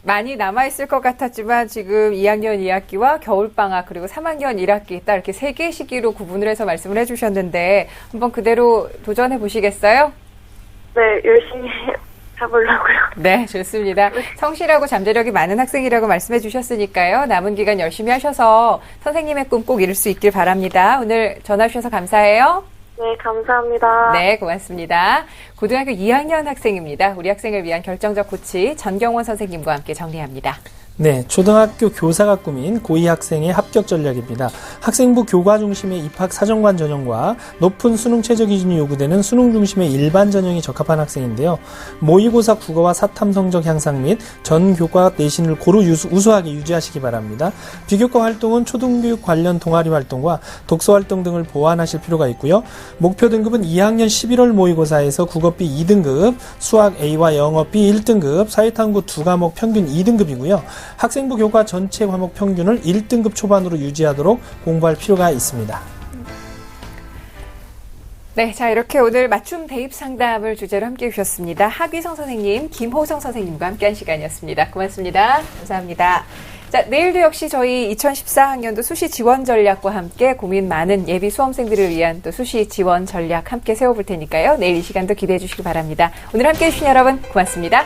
많이 남아있을 것 같았지만 지금 2학년 2학기와 겨울방학 그리고 3학년 1학기 딱 이렇게 3개의 시기로 구분을 해서 말씀을 해주셨는데 한번 그대로 도전해 보시겠어요? 네, 열심히 해보려고요. 네, 좋습니다. 성실하고 잠재력이 많은 학생이라고 말씀해 주셨으니까요. 남은 기간 열심히 하셔서 선생님의 꿈 꼭 이룰 수 있길 바랍니다. 오늘 전화 주셔서 감사해요. 네, 감사합니다. 네, 고맙습니다. 고등학교 2학년 학생입니다. 우리 학생을 위한 결정적 코치 전경원 선생님과 함께 정리합니다. 네, 초등학교 교사가 꾸민 고2 학생의 합격 전략입니다. 학생부 교과 중심의 입학 사정관 전형과 높은 수능 최저 기준이 요구되는 수능 중심의 일반 전형이 적합한 학생인데요. 모의고사 국어와 사탐 성적 향상 및 전 교과 내신을 고루 우수하게 유지하시기 바랍니다. 비교과 활동은 초등교육 관련 동아리 활동과 독서 활동 등을 보완하실 필요가 있고요. 목표 등급은 2학년 11월 모의고사에서 국어 B 2등급, 수학 A와 영어 B 1등급, 사회탐구 2과목 평균 2등급이고요. 학생부 교과 전체 과목 평균을 1등급 초반으로 유지하도록 공부할 필요가 있습니다. 네, 자 이렇게 오늘 맞춤 대입 상담을 주제로 함께 해주셨습니다. 하귀성 선생님, 김호성 선생님과 함께한 시간이었습니다. 고맙습니다. 감사합니다. 자, 내일도 역시 저희 2014학년도 수시 지원 전략과 함께 고민 많은 예비 수험생들을 위한 또 수시 지원 전략 함께 세워볼 테니까요. 내일 이 시간도 기대해 주시기 바랍니다. 오늘 함께해 주신 여러분 고맙습니다.